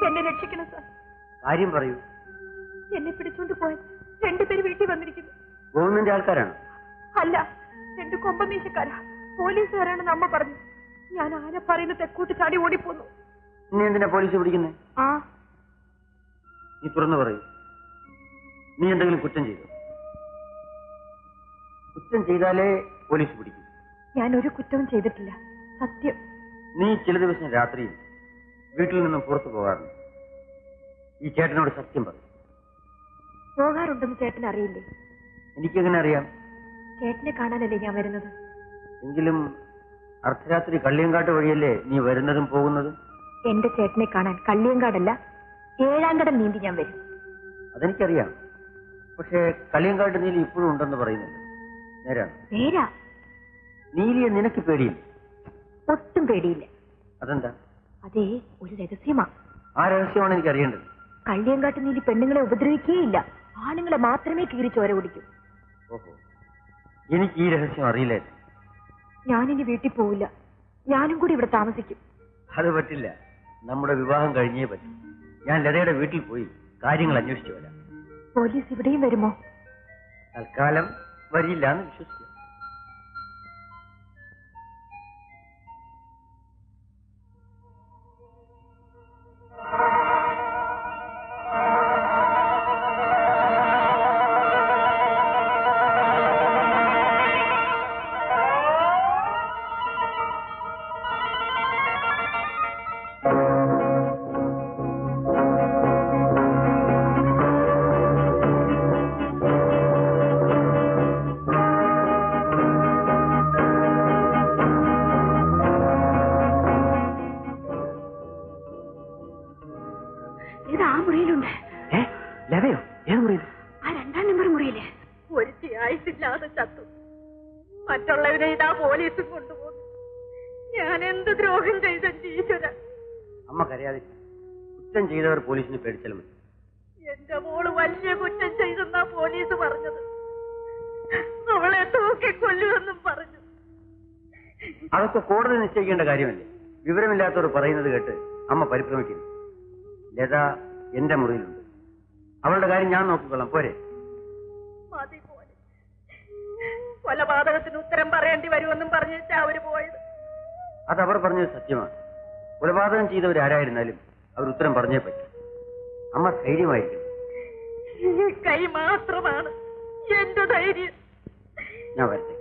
എന്നെ രക്ഷിക്കണം സാർ. കാര്യം പറയൂ. എന്നെ പിടിച്ചോണ്ട് പോയ 2 പേര് വീട്ടിൽ വന്നിരിക്കുന്നു. ഗവൺമെന്റ് ആൾക്കാരാണ്? അല്ല, 2 കൊമ്പമീശക്കാരാ. പോലീസുകാരാണെന്ന് അമ്മ പറഞ്ഞു. ഞാൻ ആന പറയുന്ന തെക്കൂട്ട് ചാടി ഓടിപ്പോന്നു. നീ എന്തിനാ പോലീസ് പിടിക്കുന്നേ? ആ, നീ തുറന്നു പറയൂ. നീ എന്തെങ്കിലും കുറ്റം ചെയ്തോ? കുറ്റം ചെയ്താലേ പോലീസ് പിടിക്കും. ഞാൻ ഒരു കുറ്റവും ചെയ്തിട്ടില്ല, സത്യം. നീ ചില ദിവസം രാത്രിയിൽ വീട്ടിൽ നിന്നും പുറത്തു പോകാറുണ്ട്. ഈ ചേട്ടനോട് സത്യം പറയും. പോകാറുണ്ടെന്ന് ചേട്ടൻ അറിയില്ലേ? എനിക്കെങ്ങനെ അറിയാം? ചേട്ടനെ കാണാനല്ലേ ഞാൻ വരുന്നത്. എങ്കിലും അർദ്ധരാത്രി കള്ളിയങ്കാട്ട് വഴിയല്ലേ നീ വരുന്നതും പോകുന്നതും? എന്റെ ചേട്ടനെ കാണാൻ കള്ളിയങ്കാടല്ല, ഏഴാങ്കടം നീന്തി ഞാൻ വരും. അതെനിക്കറിയാം. പക്ഷേ കള്ളിയങ്കാട്ട് നീലി ഇപ്പോഴും ഉണ്ടെന്ന് പറയുന്നുണ്ട്. നേരാണ്? നേരാ. നീലിയെ നിനക്ക് പേടിയില്ല? ഒട്ടും പേടിയില്ല. അതെന്താ? അതേ ഒരു രഹസ്യമാ. ആ രഹസ്യമാണ് എനിക്ക് അറിയേണ്ടത്. കള്ളിയങ്കാട്ട് നീലി പെണ്ണുങ്ങളെ ഉപദ്രവിക്കുകയില്ല, ആണുങ്ങളെ മാത്രമേ കീറി ചോര കുടിക്കൂ. ഓഹോ, എനിക്ക് ഈ രഹസ്യം അറിയില്ലായിരുന്നു. ഞാനിനി വീട്ടിൽ പോവില്ല, ഞാനും കൂടി ഇവിടെ താമസിക്കും. അത് പറ്റില്ല. നമ്മുടെ വിവാഹം കഴിഞ്ഞേ പറ്റും. ഞാൻ ലതയുടെ വീട്ടിൽ പോയി കാര്യങ്ങൾ അന്വേഷിച്ചു വരാം. പോലീസ് ഇവിടെയും വരുമോ? തൽക്കാലം വരില്ല എന്ന് വിശ്വസിക്കാം. മറ്റുള്ളവരെ ഇതാ പോലീസും കൊണ്ടുപോകും. ഞാൻ എന്ത് ദ്രോഹം ചെയ്ത ഈശ്വര. അമ്മ കരയാതെ. കുറ്റം ചെയ്തവർ പോലീസിനെ പേടിച്ചാൽ മതി. എന്റെ മോള് വലിയ കുറ്റം ചെയ്തെന്നാ പോലീസ് പറഞ്ഞത്. അവളെ തൂക്കിക്കൊല്ലുമെന്നും പറഞ്ഞു. അതൊക്കെ കോടതി നിശ്ചയിക്കേണ്ട കാര്യമല്ലേ? വിവരമില്ലാത്തവർ പറയുന്നത് കേട്ട് അമ്മ പരിഭ്രമിക്കുന്നു. ലത എന്റെ മുറിയിലുണ്ട്. അവളുടെ കാര്യം ഞാൻ നോക്കിക്കൊള്ളാം. പോരെ? മതി പോലെ. കൊലപാതകത്തിന് ഉത്തരം പറയേണ്ടി വരുമെന്നും പറഞ്ഞിട്ടാ അവര് പോയത്. അതവർ പറഞ്ഞത് സത്യമാണ്. കൊലപാതകം ചെയ്തവരാരായിരുന്നാലും അവർ ഉത്തരം പറഞ്ഞേ പറ്റും. അമ്മ ധൈര്യമായിരിക്കും. ഈ കൈ മാത്രമാണ് എന്റെ ധൈര്യം. ഞാൻ വരട്ടെ.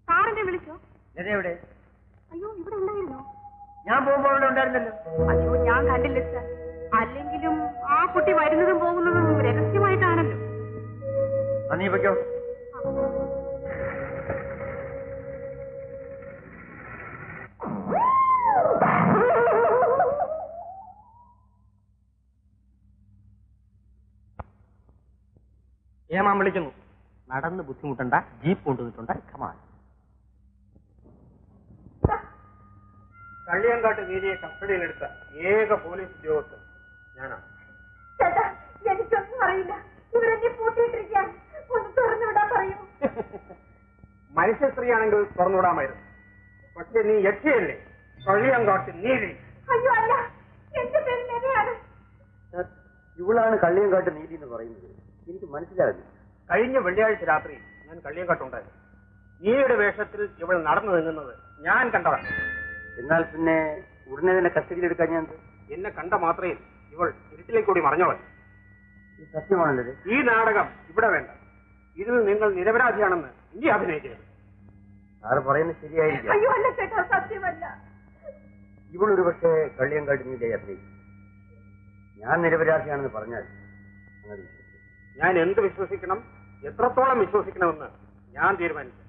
സാറിനെ വിളിച്ചോ? എവിടെ? അയ്യോ, ഇവിടെ ഉണ്ടായിരുന്നോ? ഞാൻ പോകുമ്പോ അവിടെ ഉണ്ടായിരുന്നല്ലോ. അയ്യോ, ഞാൻ കണ്ടില്ല സാർ. അല്ലെങ്കിലും ആ കുട്ടി വരുന്നതും പോകുന്നതും രഹസ്യമായിട്ടാണല്ലോ. നീ വെക്കോ. ഏമാൻ വിളിക്കുന്നു. നടന്ന് ബുദ്ധിമുട്ടണ്ട, ജീപ്പ് കൊണ്ടുവന്നിട്ടുണ്ട്. കമാൻ. കള്ളിയങ്കാട്ട് നീലിയെ കസ്റ്റഡിയിലെടുത്ത ഏക പോലീസ് ഉദ്യോഗസ്ഥൻ ഞാനാണ്. എനിക്കൊന്നും അറിയില്ല. ഇവരെന്നെ പൂട്ടിയിട്ടിരിക്കാൻ ഒന്ന് തുറന്നുവിടാൻ പറയൂ. മനുഷ്യ സ്ത്രീയാണെങ്കിൽ തുറന്നുവിടാമായിരുന്നു. പക്ഷെ നീ യക്ഷിയല്ലേ? കള്ളിയങ്കാട്ട് നീലി. അയ്യോ അല്ല, എന്റെ പേര് ലതയാണ്. ഇവളാണ് കള്ളിയങ്കാട്ട് നീലി എന്ന് പറയുന്നത്. എനിക്ക് മനസ്സിലാകുന്നു. കഴിഞ്ഞ വെള്ളിയാഴ്ച രാത്രി ഞാൻ കള്ളിയങ്കാട്ടുണ്ടായിരുന്നു. നീലിയുടെ വേഷത്തിൽ ഇവൾ നടന്നു നീങ്ങുന്നത് ഞാൻ കണ്ടതാണ്. എന്നാൽ പിന്നെ ഉടനെ തന്നെ കസ്റ്റഡിയിലെടുക്കാൻ ഞാൻ എന്നെ കണ്ട മാത്രയിൽ ഇവൾ ഇരുട്ടിലേക്ക് കൂടി മറഞ്ഞവൾ. സത്യമാണല്ലേ? ഈ നാടകം ഇവിടെ വേണ്ട. ഇതിൽ നിങ്ങൾ നിരപരാധിയാണെന്ന് ഇനി അഭിനയിക്കരുത്. സാറ് പറയുന്നത് ശരിയായിരിക്കും. അയ്യോ അല്ല ചേട്ടാ, സത്യമല്ല. ഇവളൊരു പക്ഷേ കള്ളിയങ്കാട്ട് നീലിയായി അഭിനയിക്കും. ഞാൻ നിരപരാധിയാണെന്ന് പറഞ്ഞാൽ അങ്ങനെ ഞാൻ എന്ത് വിശ്വസിക്കണം, എത്രത്തോളം വിശ്വസിക്കണമെന്ന് ഞാൻ തീരുമാനിക്കും.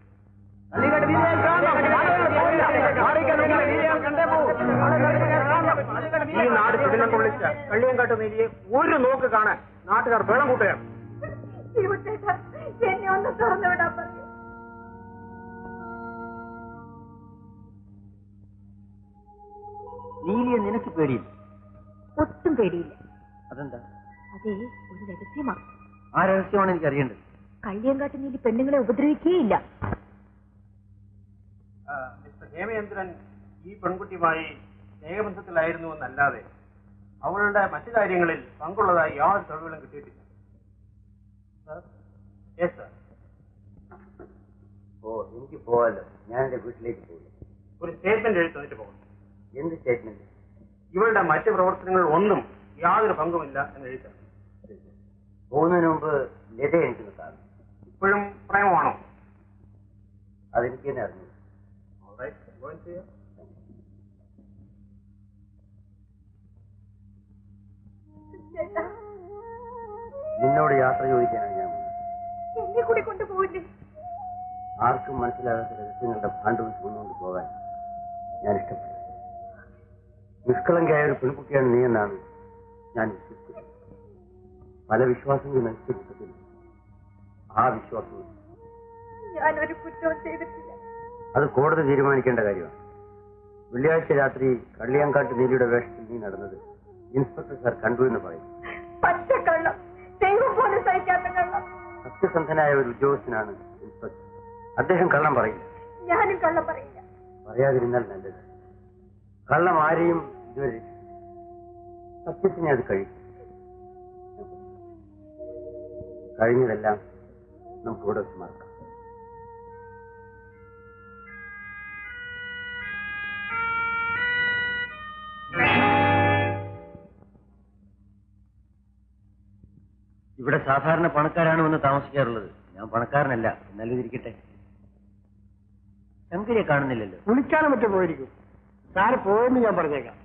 ഈ നാട് ചുടിനം കൊള്ളിച്ച കള്ളിയങ്കാട്ട് നീലിയെ ഒരു നോക്ക് കാണാൻ നാട്ടുകാർ വേളം കൂട്ടുകയാണ്. എന്നെ ഒന്ന് തുറന്നുവിടാൻ പറയൂ. നീലിയെ നിനക്ക് പേടിയില്ല? ഒട്ടും പേടിയില്ല. അതെന്താ? അതേ ഒരു രഹസ്യമാണ്. ആ രഹസ്യമാണ് എനിക്ക് അറിയേണ്ടത്. കള്ളിയങ്കാട്ട് നീലി പെണ്ണുങ്ങളെ ഉപദ്രവിക്കുകയില്ല. മിസ്റ്റർ ഹേമചന്ദ്രൻ ഈ പെൺകുട്ടിയുമായി സ്നേഹബന്ധത്തിലായിരുന്നു എന്നല്ലാതെ അവളുടെ മറ്റു കാര്യങ്ങളിൽ പങ്കുള്ളതായി യാതൊരു തെളിവുകളും കിട്ടിയിട്ടില്ല. ഓ, എനിക്ക് പോവാലോ. ഞാൻ എന്റെ വീട്ടിലേക്ക് പോകും. ഒരു സ്റ്റേറ്റ്മെന്റ് എഴുതി തന്നിട്ട് പോകണം. എന്ത് സ്റ്റേറ്റ്മെന്റ്? ഇവളുടെ മറ്റു പ്രവർത്തനങ്ങളിൽ ഒന്നും യാതൊരു പങ്കുമില്ല എന്ന് എഴുതി. പോകുന്നതിന് മുമ്പ് ലത എനിക്കൊന്ന് കാണും. ഇപ്പോഴും പ്രേമമാണോ? അതെനിക്ക് തന്നെ അറിഞ്ഞു. നിന്നോട് യാത്ര ചോദിക്കാനാണ് ഞാൻ എന്നെ കൂടി കൊണ്ടുപോയില്ലേ? ആർക്കും മനസ്സിലാകാത്ത രഹസ്യങ്ങളുടെ ഭാണ്ഡവും ചുമന്നുകൊണ്ട് പോകാൻ ഞാൻ ഇഷ്ടപ്പെട്ടു. നിഷ്കളങ്കയായ ഒരു പെൺകുട്ടിയാണ് നീ എന്നാണ് ഞാൻ വിശ്വസിക്കുന്നത്. പല വിശ്വാസങ്ങളും നശിപ്പിച്ചതിൽ ആ വിശ്വാസം ഞാനൊരു കുറ്റവും ചെയ്തിട്ടില്ല. അത് കോടതി തീരുമാനിക്കേണ്ട കാര്യമാണ്. വെള്ളിയാഴ്ച രാത്രി കള്ളിയാങ്കാട്ട് നീലിയുടെ വേഷത്തിൽ നീ നടന്നത് ഇൻസ്പെക്ടർ സാർ കണ്ടു എന്ന് പറയും. പച്ചക്കള്ളം, ദൈവം പോലും സഹിക്കാത്ത കള്ളം. സത്യസന്ധനായ ഒരു ഉദ്യോഗസ്ഥനാണ് ഇൻസ്പെക്ടർ. അദ്ദേഹം കള്ളം പറയില്ല. ഞാനും കള്ളം പറയില്ല. പറയാതിരുന്നാൽ നല്ലത്. കള്ളം ആരെയും ഇതുവരെ സത്യത്തിനെ അത് കഴിക്കും. കഴിഞ്ഞതെല്ലാം നമുക്കിവിടെ മറക്കാം. ഇവിടെ സാധാരണ പണക്കാരാണ് വന്ന് താമസിക്കാറുള്ളത്. ഞാൻ പണക്കാരനല്ല. എന്നാലും ഇരിക്കട്ടെ. ശങ്കരിയെ കാണുന്നില്ലല്ലോ. വിളിക്കാനും മറ്റും പോയിരിക്കും. സാറ് പോയെന്ന് ഞാൻ പറഞ്ഞേക്കാം.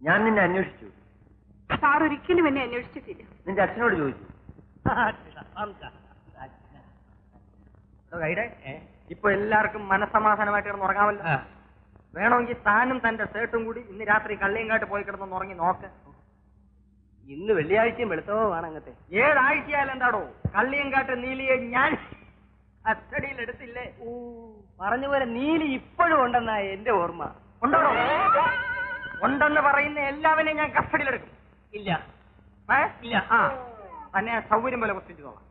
ഞാൻ നിന്നെ അന്വേഷിച്ചു. സാർ ഒരിക്കലും എന്നെ അന്വേഷിച്ചിട്ടില്ല. നിന്റെ അച്ഛനോട് ചോദിച്ചു. ഇപ്പൊ എല്ലാവർക്കും മനസ്സമാധാനമായിട്ട് കിടന്ന് ഉറങ്ങാമല്ലോ. വേണമെങ്കിൽ താനും തന്റെ സേട്ടും കൂടി ഇന്ന് രാത്രി കള്ളിയങ്കാട്ട് പോയി കിടന്ന് ഉറങ്ങി നോക്ക്. ഇന്ന് വെള്ളിയാഴ്ചയും വെളുത്തവുമാണ് അങ്ങത്തെ. ഏഴാഴ്ചയാൽ എന്താടോ കള്ളിയങ്കാട്ട് നീലിയെ ഞാൻ കസ്റ്റഡിയിൽ എടുത്തില്ലേ? പറഞ്ഞ പോലെ നീലി ഇപ്പോഴും ഉണ്ടെന്നാ എന്റെ ഓർമ്മ. ഉണ്ടോ? ഉണ്ടെന്ന് പറയുന്ന എല്ലാവരെയും ഞാൻ കസ്റ്റഡിയിലെടുക്കും. ഇല്ല ഇല്ല. ആ തന്നെ സൗകര്യം പോലെ കുത്തിച്ചോളാം.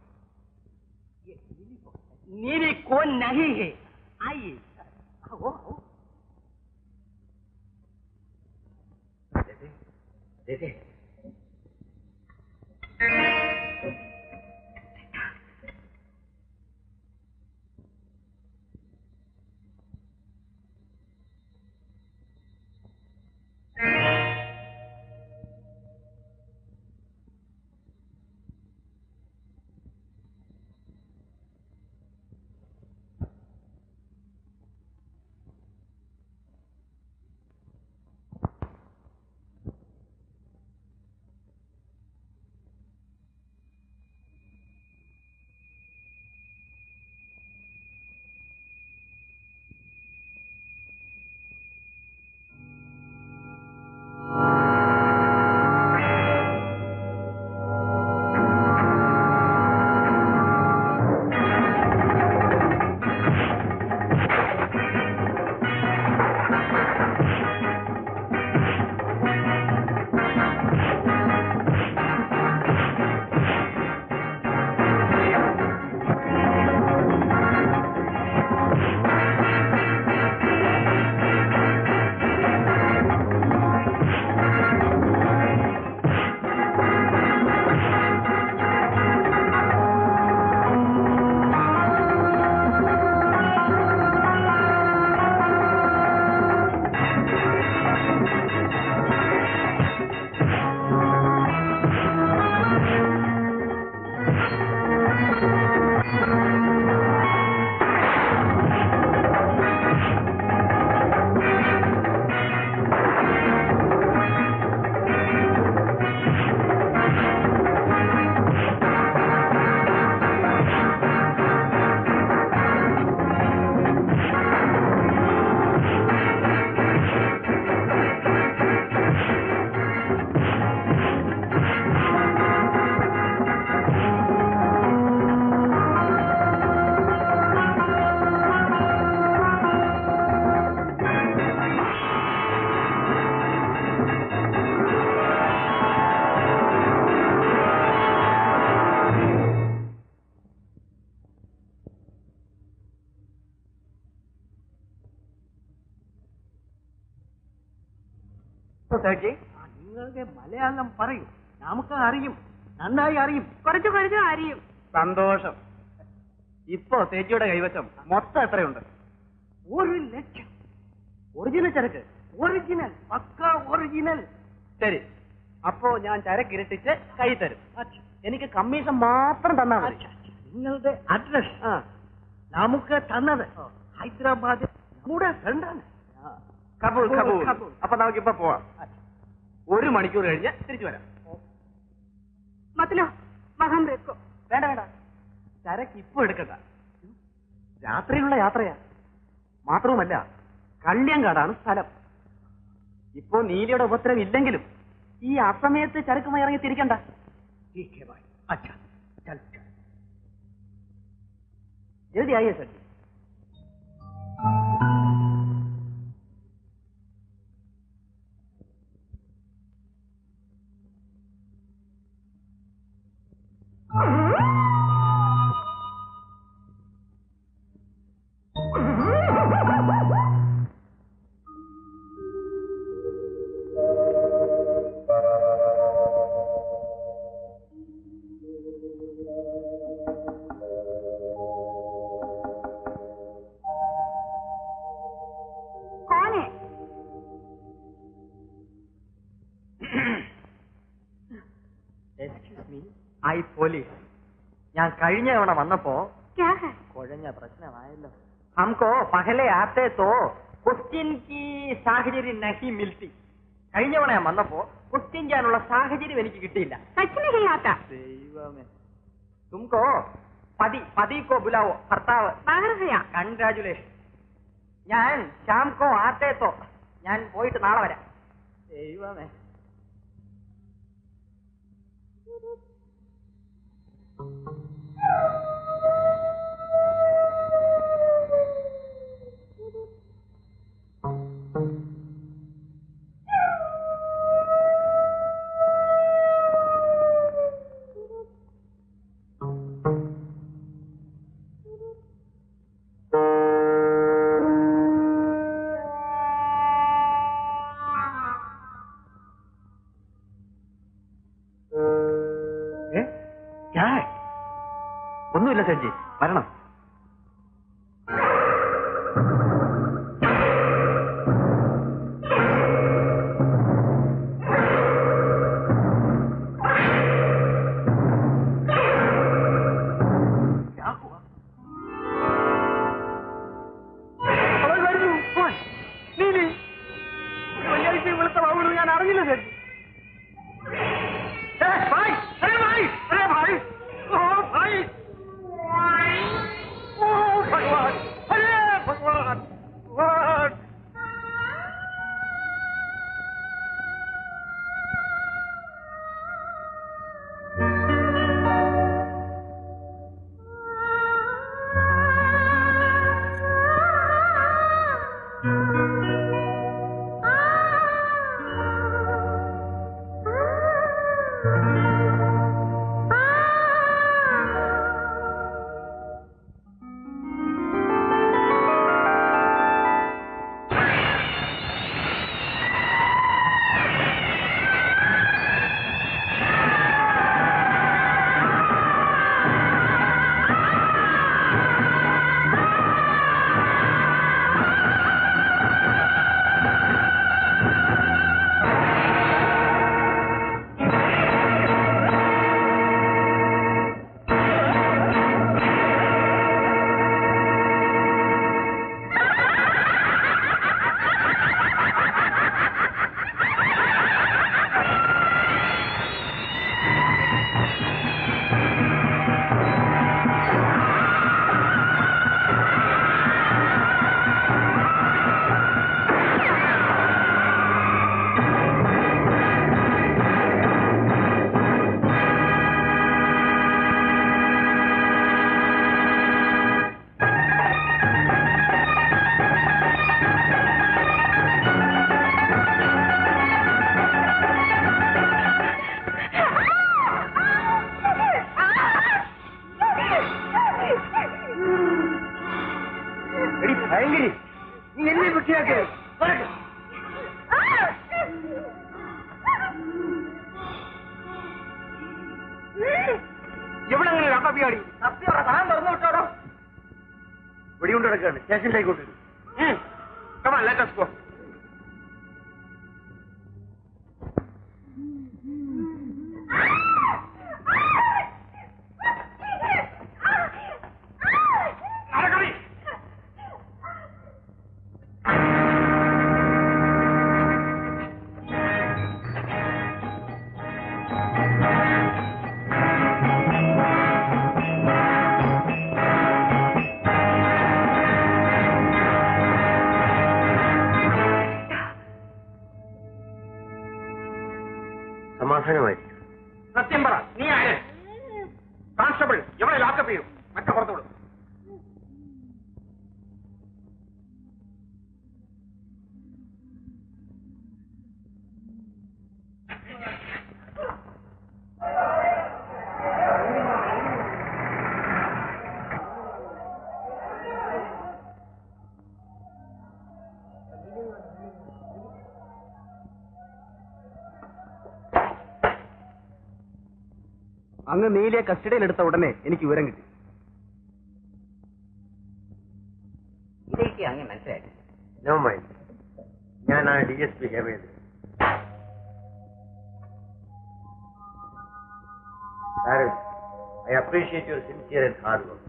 നീലി കോൻ നഹി ഹേ. ആയി നിങ്ങളുടെ മലയാളം പറയൂ, നമുക്ക് അറിയും, നന്നായി അറിയും. കുറച്ചു കുറച്ചു അറിയും. സന്തോഷം. ഇപ്പോ ചേച്ചിയുടെ കൈവശം മൊത്തം എത്രയുണ്ട്? 1,00,000. ഒറിജിനൽ ചരക്ക്, ഒറിജിനൽ, പക്ക ഒറിജിനൽ. ശരി, അപ്പോ ഞാൻ ചരക്ക് ഇരട്ടിച്ച് കൈ തരും. എനിക്ക് കമ്മീഷൻ മാത്രം തന്നാ മതി. നിങ്ങളുടെ അഡ്രസ് നമുക്ക് തന്നത് ഹൈദരാബാദ് നമ്മുടെ ഫ്രണ്ടാണ്. കബൂൾ കബൂൾ. അപ്പൊ നമുക്കിപ്പോ പോവാം. 1 മണിക്കൂർ കഴിഞ്ഞ് തിരിച്ചു വരാം. മതലോ വഹം രക്കോ. വേണ്ട വേണ്ട, ചരക്ക് ഇപ്പൊ എടുക്കണ്ട. രാത്രിയിലുള്ള യാത്രയാ. മാത്രവുമല്ല, കള്ളിയങ്കാടാണ് സ്ഥലം. ഇപ്പോ നീലിയുടെ ഉപദ്രവം ഇല്ലെങ്കിലും ഈ അസമയത്ത് ചരക്കുമായി ഇറങ്ങി തിരിക്കണ്ട. ജൽദിയായേ സർ. I police. ഞാൻ കഴിഞ്ഞ തവണ വന്നപ്പോ കുഴഞ്ഞ പ്രശ്നമായല്ലോ. ഹംകോ പഹലെ ആത്തെ തോ ക്വസ്റ്റ്യൻ കി സാഹചര്യം നഹി മിൽത്തി. കഴിഞ്ഞ തവണ ഞാൻ വന്നപ്പോ ക്വസ്റ്റ്യൻ ചെയ്യാനുള്ള സാഹചര്യം എനിക്ക് കിട്ടിയില്ല. ദൈവമേ. തുംകോ പതിക്കോ ബുലാവോ ഭർത്താവ്. കൺഗ്രാജുലേഷൻ. ഞാൻ ശ്യാംകോ ആത്തെ തോ. ഞാൻ പോയിട്ട് നാളെ വരാം. ദൈവമേ. ഒന്നുമില്ല സജ്ജി, വരണം. ഞാൻ അറിഞ്ഞില്ല സജ്ജി. കപ്പിയാടി സത്യം താൻ തുറന്നു വിട്ടോടോ. വെടികൊണ്ട് കിടക്കുകയാണ്, സ്റ്റേഷനിലേക്ക് കൊണ്ടുവരും. Come on, let us go. സമാധാനമായിരിക്കും. സത്യം പറ, നീ ആര്? കോൺസ്റ്റബിൾ എവിടെ ലോക്കപ്പ് ചെയ്യും? മറ്റേ പുറത്തു വിടും. അങ്ങ് നീലിയെ കസ്റ്റഡിയിലെടുത്ത ഉടനെ എനിക്ക് വിവരം കിട്ടി. ഇതേക്ക് അങ്ങ് മനസ്സിലാക്കി. നോ മൈൻഡ്, ഞാനാണ് DSP Hemendran. I appreciate your sincere and hard work.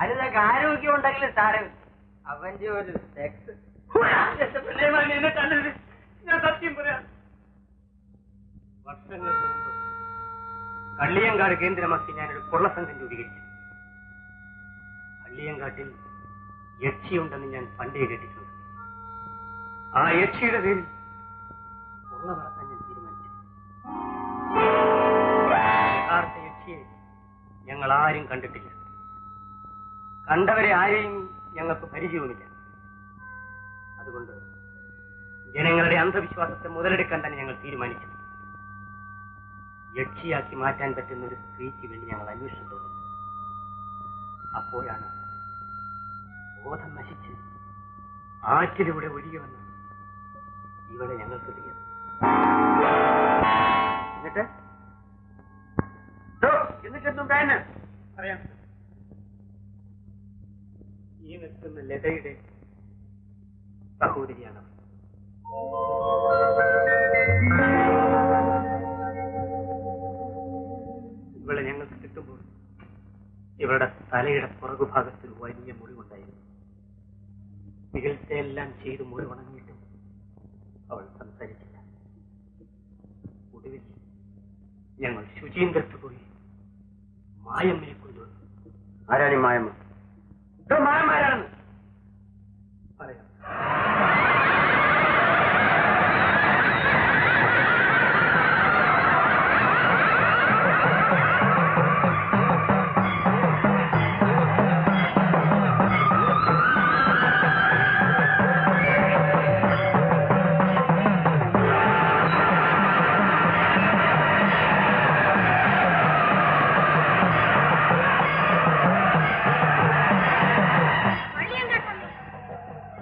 അതിനൊക്കെ ആരോഗ്യം ഉണ്ടെങ്കിലും സാരം അവന്റെ ഒരു സെക്സ്. എന്നെ കണ്ടത് ഞാൻ സത്യം പറയാം. വർഷങ്ങൾക്ക് മുമ്പ് കള്ളിയങ്കാട് കേന്ദ്രമാക്കി ഞാനൊരു കൊള്ളസംഘം രൂപീകരിച്ചു. കള്ളിയങ്കാട്ടിൽ യക്ഷിയുണ്ടെന്ന് ഞാൻ പണ്ടേ കേട്ടിട്ടുണ്ട്. ആ യക്ഷിയുടെ പേരിൽ കൊള്ള നടത്താൻ ഞാൻ തീരുമാനിച്ചു. യഥാർത്ഥ യക്ഷിയെ ഞങ്ങൾ ആരും കണ്ടിട്ടില്ല. കണ്ടവരെ ആരെയും ഞങ്ങൾക്ക് പരിചയവുമില്ല. അതുകൊണ്ട് ജനങ്ങളുടെ അന്ധവിശ്വാസത്തെ മുതലെടുക്കാൻ തന്നെ ഞങ്ങൾ തീരുമാനിച്ചു. യക്ഷിയാക്കി മാറ്റാൻ പറ്റുന്ന ഒരു സ്ത്രീക്ക് വേണ്ടി ഞങ്ങൾ അന്വേഷണം തുടങ്ങി. അപ്പോഴാണ് ബോധം നശിച്ച് ആറ്റിലൂടെ ഒഴുകി വന്ന് ഇവിടെ ഞങ്ങൾ കിട്ടിയത്. എന്നിട്ടെന്തും വേണം അറിയാം. ഈ നിൽക്കുന്ന ലതയുടെ സഹോദരിയാണ്. ഇവളെ ഞങ്ങൾക്ക് കിട്ടുമ്പോൾ ഇവളുടെ തലയുടെ പുറകുഭാഗത്തിൽ വലിയ മുറിവുണ്ടായിരുന്നു. ചികിത്സയെല്ലാം ചെയ്ത് മുറിവുണങ്ങിയിട്ടും അവൾ സംസാരിച്ചില്ല. ഒടുവിൽ ഞങ്ങൾ ശുചീന്ദ്രത്ത് പോയി മായമ്മയെ കൊണ്ടുവന്നു. ആരാണ് ഈ മായമ്മ? മായമാരാണെന്ന് പറയാം.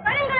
Bring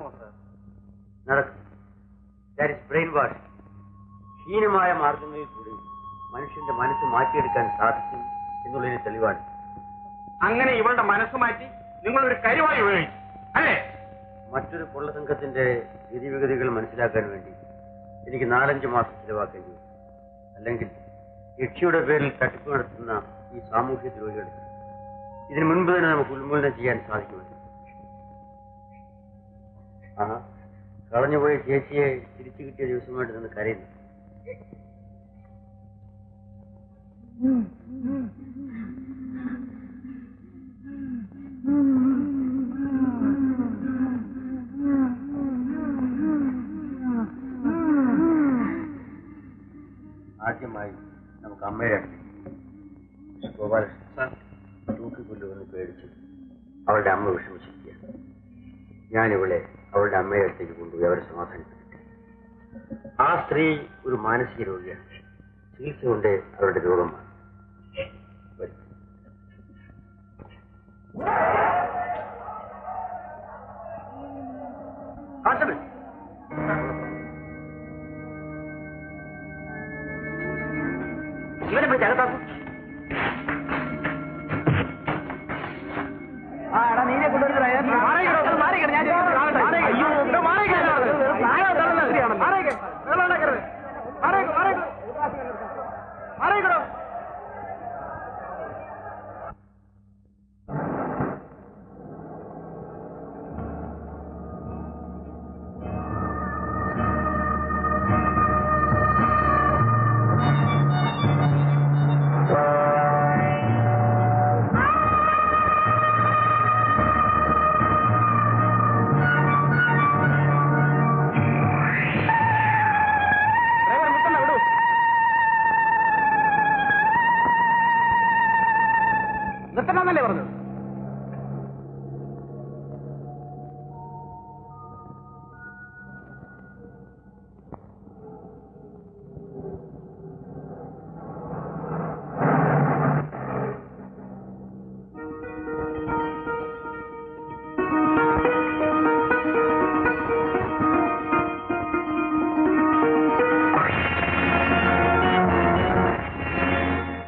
നടക്കുമോ സാർ? നടക്കും. That is brainwash. ഹീനമായ മാർഗങ്ങളിൽ കൂടി മനുഷ്യന്റെ മനസ്സ് മാറ്റിയെടുക്കാൻ സാധിക്കും എന്നുള്ളതിന് തെളിവാണ്. അങ്ങനെ ഇവളുടെ മനസ്സ് മാറ്റി നിങ്ങളൊരു കരുവായി ഉപയോഗിച്ചു അല്ലേ? മറ്റൊരു കൊള്ളസംഘത്തിന്റെ ഗതിവിഗതികൾ മനസ്സിലാക്കാൻ വേണ്ടി എനിക്ക് 4-5 മാസം ചിലവാക്കേണ്ടി വരും. അല്ലെങ്കിൽ യക്ഷിയുടെ പേരിൽ തട്ടിപ്പ് നടത്തുന്ന ഈ സാമൂഹ്യ ദ്രോഹികൾ ഇതിനു മുൻപ് തന്നെ നമുക്ക് ഉന്മൂലനം ചെയ്യാൻ സാധിക്കുമല്ലോ. കളഞ്ഞുപോയ ചേച്ചിയെ തിരിച്ചു കിട്ടിയ ദിവസമായിട്ട് നിന്ന് കരയുന്നു. ആദ്യമായി നമുക്ക് അമ്മയുടെ അടുത്ത് ഗോപാലകൃഷ്ണൻ തൂക്കിക്കൊല്ലുമെന്ന് പേടിച്ചു അവളുടെ അമ്മ വിഷമിച്ചിരിക്കുക. ഞാനിവളെ അവളുടെ അമ്മയുടെ അടുത്തേക്ക് കൊണ്ടുപോയി അവരെ സമാധാനിപ്പിക്കട്ടെ. ആ സ്ത്രീ ഒരു മാനസിക രോഗിയാണ്. ചികിത്സ കൊണ്ട് അവരുടെ രോഗമാണ്. ഇവനെ പിടിച്ച് അകത്താക്കും.